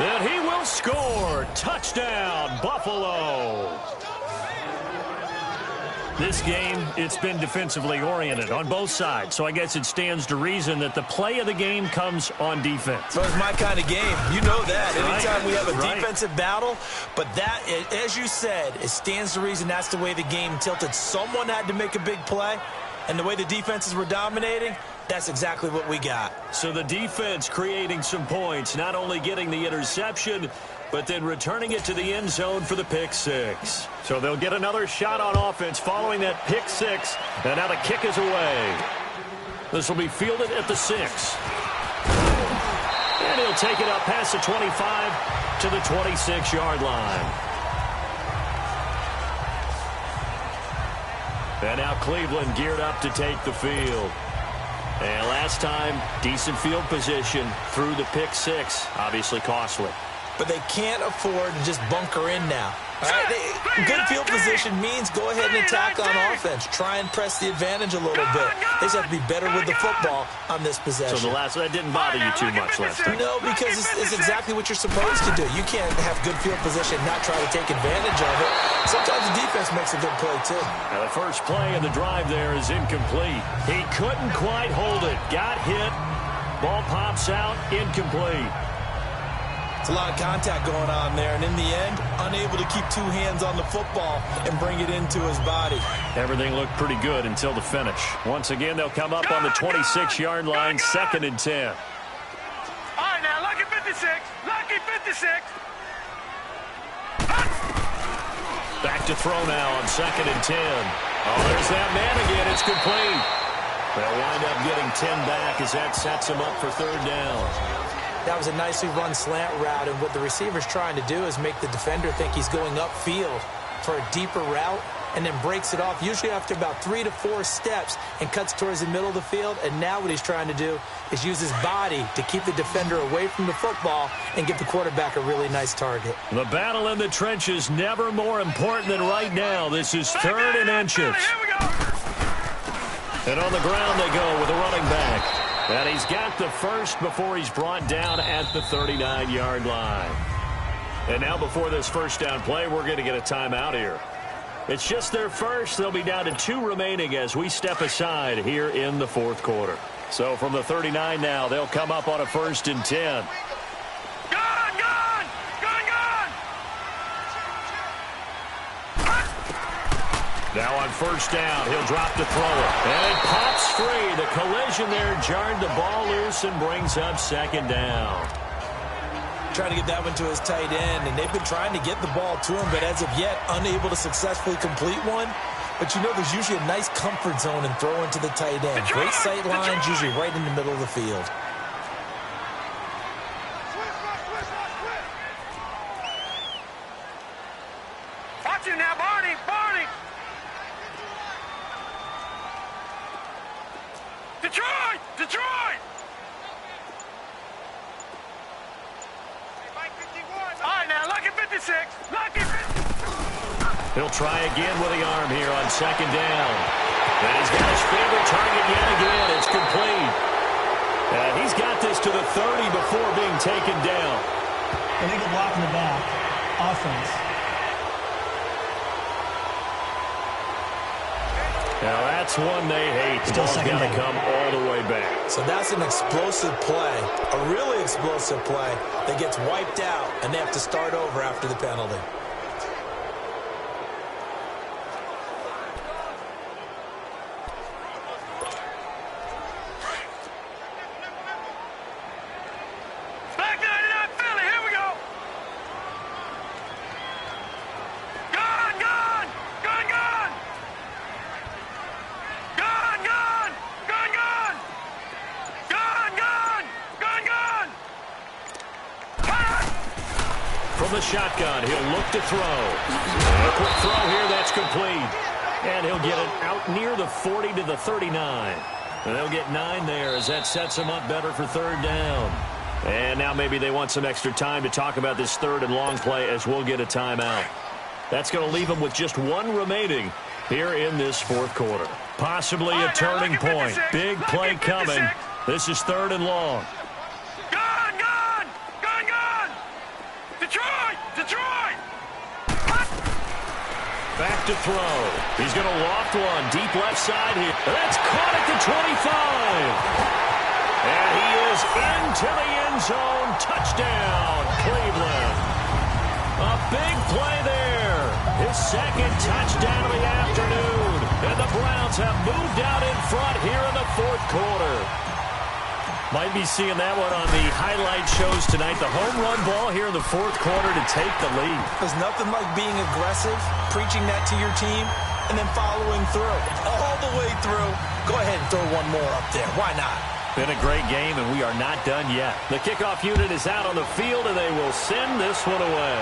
Speaker 2: And he will score. Touchdown, Buffalo. This game, it's been defensively oriented on both sides, so I guess it stands to reason that the play of the game comes on defense.
Speaker 3: So it's my kind of game. You know that. Anytime we have a
Speaker 2: Right.
Speaker 3: defensive battle, but that, as you said, it stands to reason that's the way the game tilted. Someone had to make a big play, and the way the defenses were dominating, that's exactly what we got.
Speaker 2: So the defense creating some points, not only getting the interception, but then returning it to the end zone for the pick 6. So they'll get another shot on offense following that pick 6, and now the kick is away. This will be fielded at the 6. And he'll take it up past the 25 to the 26-yard line. And now Cleveland geared up to take the field. And last time, decent field position through the pick 6, obviously costly.
Speaker 3: But they can't afford to just bunker in now. All right? Good field position means go ahead and attack on offense. Try and press the advantage a little bit. They just have to be better with the football on this possession.
Speaker 2: So that didn't bother you too much last time?
Speaker 3: No, because it's exactly what you're supposed to do. You can't have good field position and not try to take advantage of it. Sometimes the defense makes a good play, too.
Speaker 2: Now the first play of the drive there is incomplete. He couldn't quite hold it. Got hit. Ball pops out. Incomplete.
Speaker 3: It's a lot of contact going on there, and in the end, unable to keep 2 hands on the football and bring it into his body.
Speaker 2: Everything looked pretty good until the finish. Once again, they'll come up on the 26-yard line, 2nd and 10.
Speaker 5: All right, now, lucky 56. Lucky 56.
Speaker 2: Back to throw now on 2nd and 10. Oh, there's that man again. It's complete. They'll wind up getting 10 back as that sets him up for 3rd down.
Speaker 3: That was a nicely run slant route, and what the receiver's trying to do is make the defender think he's going upfield for a deeper route and then breaks it off, usually after about 3 to 4 steps, and cuts towards the middle of the field. And now what he's trying to do is use his body to keep the defender away from the football and give the quarterback a really nice target.
Speaker 2: The battle in the trenches never more important than right now. This is 3rd and inches.
Speaker 5: Here we go.
Speaker 2: And on the ground they go with a running back. And he's got the first before he's brought down at the 39-yard line. And now before this first down play, we're going to get a timeout here. It's just their first. They'll be down to 2 remaining as we step aside here in the 4th quarter. So from the 39 now, they'll come up on a 1st and 10. Now on 1st down, he'll drop to throw it. And it pops free. The collision there jarred the ball loose and brings up 2nd down.
Speaker 3: Trying to get that one to his tight end, and they've been trying to get the ball to him, but as of yet, unable to successfully complete one. But you know there's usually a nice comfort zone in throwing to the tight end. Great sight lines, usually right in the middle of the field.
Speaker 5: Watch him now, Barney. Barney. Detroit! Detroit! All right, now, lucky 56. Lucky 56.
Speaker 2: He'll try again with the arm here on 2nd down. And he's got his favorite target yet again. It's complete. And he's got this to the 30 before being taken down.
Speaker 4: Illegal block in the back. Offense.
Speaker 2: Now that's one they hate. The ball's got to come all the way back.
Speaker 3: So that's an explosive play, a really explosive play that gets wiped out, and they have to start over after the penalty.
Speaker 5: Back 99 Philly. Here we go. Gun, gun. Gun, gun.
Speaker 2: from the shotgun. He'll look to throw. A quick throw here, that's complete. And he'll get it out near the 40 to the 39. And they'll get 9 there as that sets him up better for third down. And now maybe they want some extra time to talk about this third and long play as we'll get a timeout. That's going to leave them with just 1 remaining here in this fourth quarter. Possibly a turning point. Big play coming. This is third and long.
Speaker 5: Gone! Detroit!
Speaker 2: Back to throw. He's going to loft one deep left side here. That's caught at the 25. And he is into the end zone. Touchdown, Cleveland. A big play there. His second touchdown of the afternoon. And the Browns have moved out in front here in the fourth quarter. Might be seeing that one on the highlight shows tonight. The home run ball here in the fourth quarter to take the lead.
Speaker 3: There's nothing like being aggressive, preaching that to your team, and then following through. All the way through. Go ahead and throw one more up there. Why not?
Speaker 2: Been a great game, and we are not done yet. The kickoff unit is out on the field, and they will send this one away.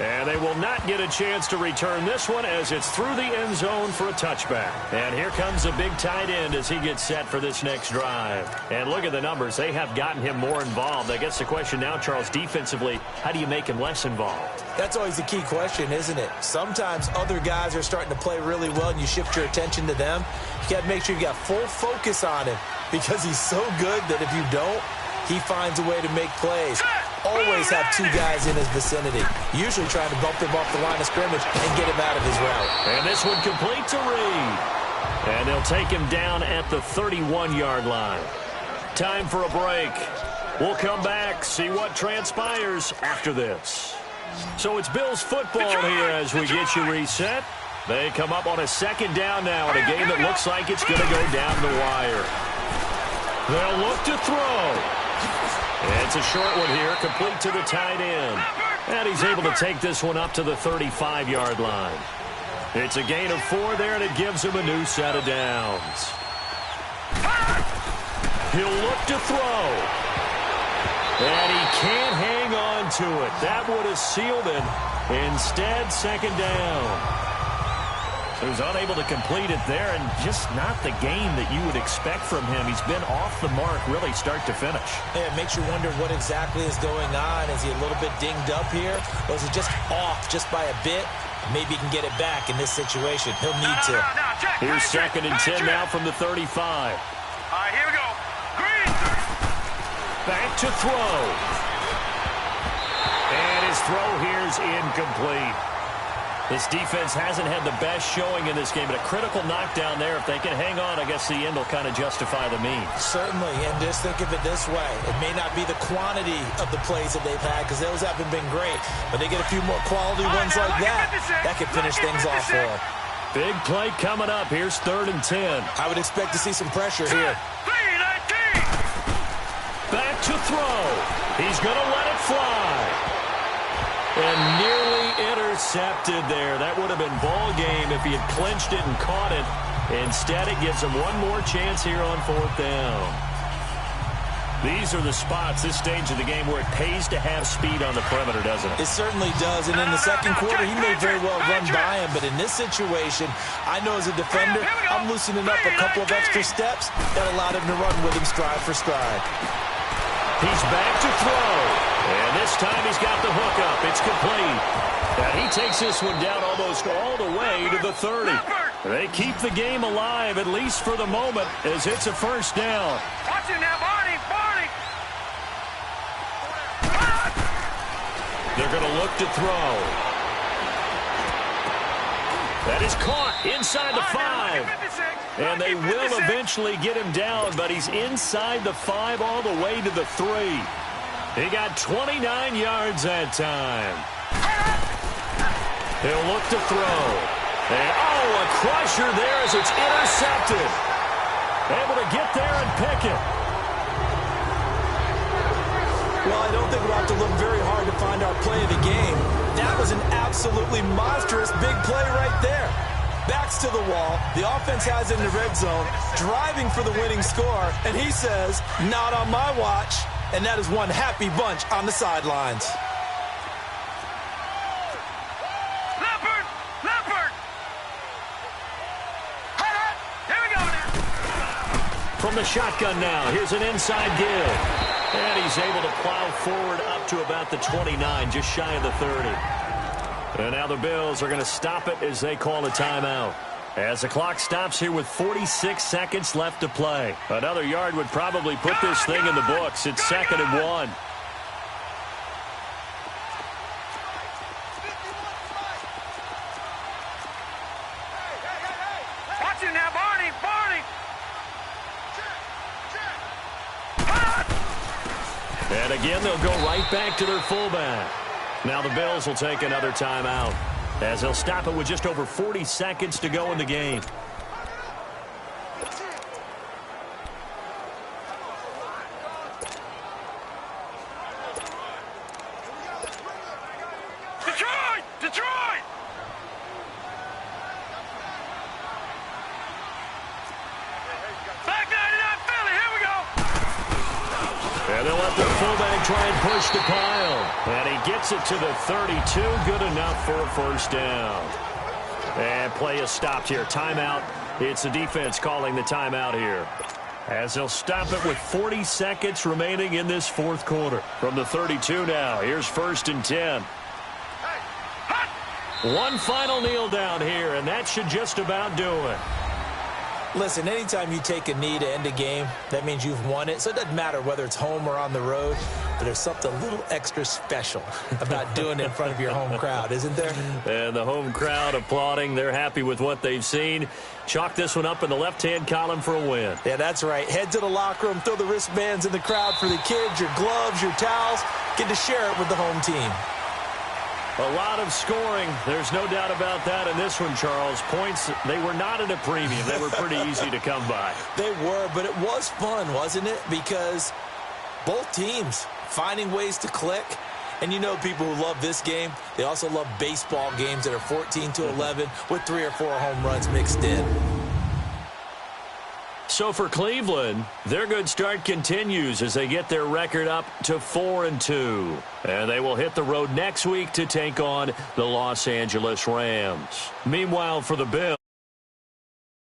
Speaker 2: And they will not get a chance to return this one as it's through the end zone for a touchback. And here comes a big tight end as he gets set for this next drive. And look at the numbers. They have gotten him more involved. I guess the question now, Charles, defensively, how do you make him less involved?
Speaker 3: That's always a key question, isn't it? Sometimes other guys are starting to play really well, and you shift your attention to them. You got to make sure you got full focus on him because he's so good that if you don't, he finds a way to make plays. Always have 2 guys in his vicinity, usually trying to bump him off the line of scrimmage and get him out of his route.
Speaker 2: And this one complete to Reed. And they'll take him down at the 31-yard line. Time for a break. We'll come back, see what transpires after this. So it's Bills football here as we get you reset. They come up on a second down now in a game that looks like it's going to go down the wire. They'll look to throw. It's a short one here, complete to the tight end. And he's able to take this one up to the 35-yard line. It's a gain of 4 there, and it gives him a new set of downs. He'll look to throw. And he can't hang on to it. That would have sealed it. Instead, second down. He was unable to complete it there, and just not the game that you would expect from him. He's been off the mark really start to finish.
Speaker 3: Yeah, it makes you wonder what exactly is going on. Is he a little bit dinged up here? Or is he just off just by a bit? Maybe he can get it back in this situation. He'll need to.
Speaker 2: Here's second and 10 now from the 35.
Speaker 5: All right, here we go. Green.
Speaker 2: Back to throw. And his throw here is incomplete. This defense hasn't had the best showing in this game, but a critical knockdown there. If they can hang on, I guess the end will kind of justify the means.
Speaker 3: Certainly, and just think of it this way. It may not be the quantity of the plays that they've had because those haven't been great, but they get a few more quality ones like that could finish things off for them.
Speaker 2: Big play coming up. Here's third and 10.
Speaker 3: I would expect to see some pressure here.
Speaker 2: Back to throw. He's going to let it fly. And nearly intercepted there. That would have been ball game if he had clinched it and caught it. Instead, it gives him one more chance here on fourth down. These are the spots, this stage of the game, where it pays to have speed on the perimeter, doesn't it?
Speaker 3: It certainly does. And in the second quarter, he may very well run by him. But in this situation, I know as a defender, I'm loosening up a couple of extra steps that allowed him to run with him stride for stride.
Speaker 2: He's back to throw. And this time he's got the hook up. It's complete. And he takes this one down almost all the way to the 30. They keep the game alive, at least for the moment, as it's a first down.
Speaker 5: Watch it now, Barney.
Speaker 2: They're going to look to throw. That is caught inside the 5. And they will eventually get him down, but he's inside the 5 all the way to the 3. He got 29 yards that time. He'll look to throw. And, a crusher there as it's intercepted. Able to get there and pick it.
Speaker 3: Well, I don't think we'll have to look very hard to find our play of the game. That was an absolutely monstrous big play right there. Backs to the wall. The offense has it in the red zone, driving for the winning score. And he says, not on my watch. And that is one happy bunch on the sidelines.
Speaker 2: from the shotgun now. Here's an inside give. And he's able to plow forward up to about the 29, just shy of the 30. And now the Bills are going to stop it as they call a timeout. As the clock stops here with 46 seconds left to play. Another yard would probably put this thing in the books. It's 2nd and 1.
Speaker 5: Watch it now, Barney! Barney!
Speaker 2: And again, they'll go right back to their fullback. Now the Bills will take another timeout, as they'll stop it with just over 40 seconds to go in the game.
Speaker 5: Detroit! Detroit! Back 99 Philly, here we go!
Speaker 2: And they'll let their fullback try and push the pile. And he gets it to the 32. Good enough for a first down. And play is stopped here. Timeout. It's the defense calling the timeout here, as they'll stop it with 40 seconds remaining in this fourth quarter. From the 32 now, here's 1st and 10. One final kneel down here, and that should just about do it.
Speaker 3: Listen, anytime you take a knee to end a game, that means you've won it. So it doesn't matter whether it's home or on the road, but there's something a little extra special about doing it in front of your home crowd, isn't there?
Speaker 2: And the home crowd applauding. They're happy with what they've seen. Chalk this one up in the left-hand column for a win.
Speaker 3: Yeah, that's right. Head to the locker room, throw the wristbands in the crowd for the kids, your gloves, your towels. Get to share it with the home team.
Speaker 2: A lot of scoring. There's no doubt about that in this one, Charles. Points, they were not at a premium. They were pretty easy to come by.
Speaker 3: They were, but it was fun, wasn't it? Because both teams finding ways to click. And you know people who love this game, they also love baseball games that are 14-11 with 3 or 4 home runs mixed in.
Speaker 2: So for Cleveland, their good start continues as they get their record up to 4-2. And they will hit the road next week to take on the Los Angeles Rams. Meanwhile, for the Bills,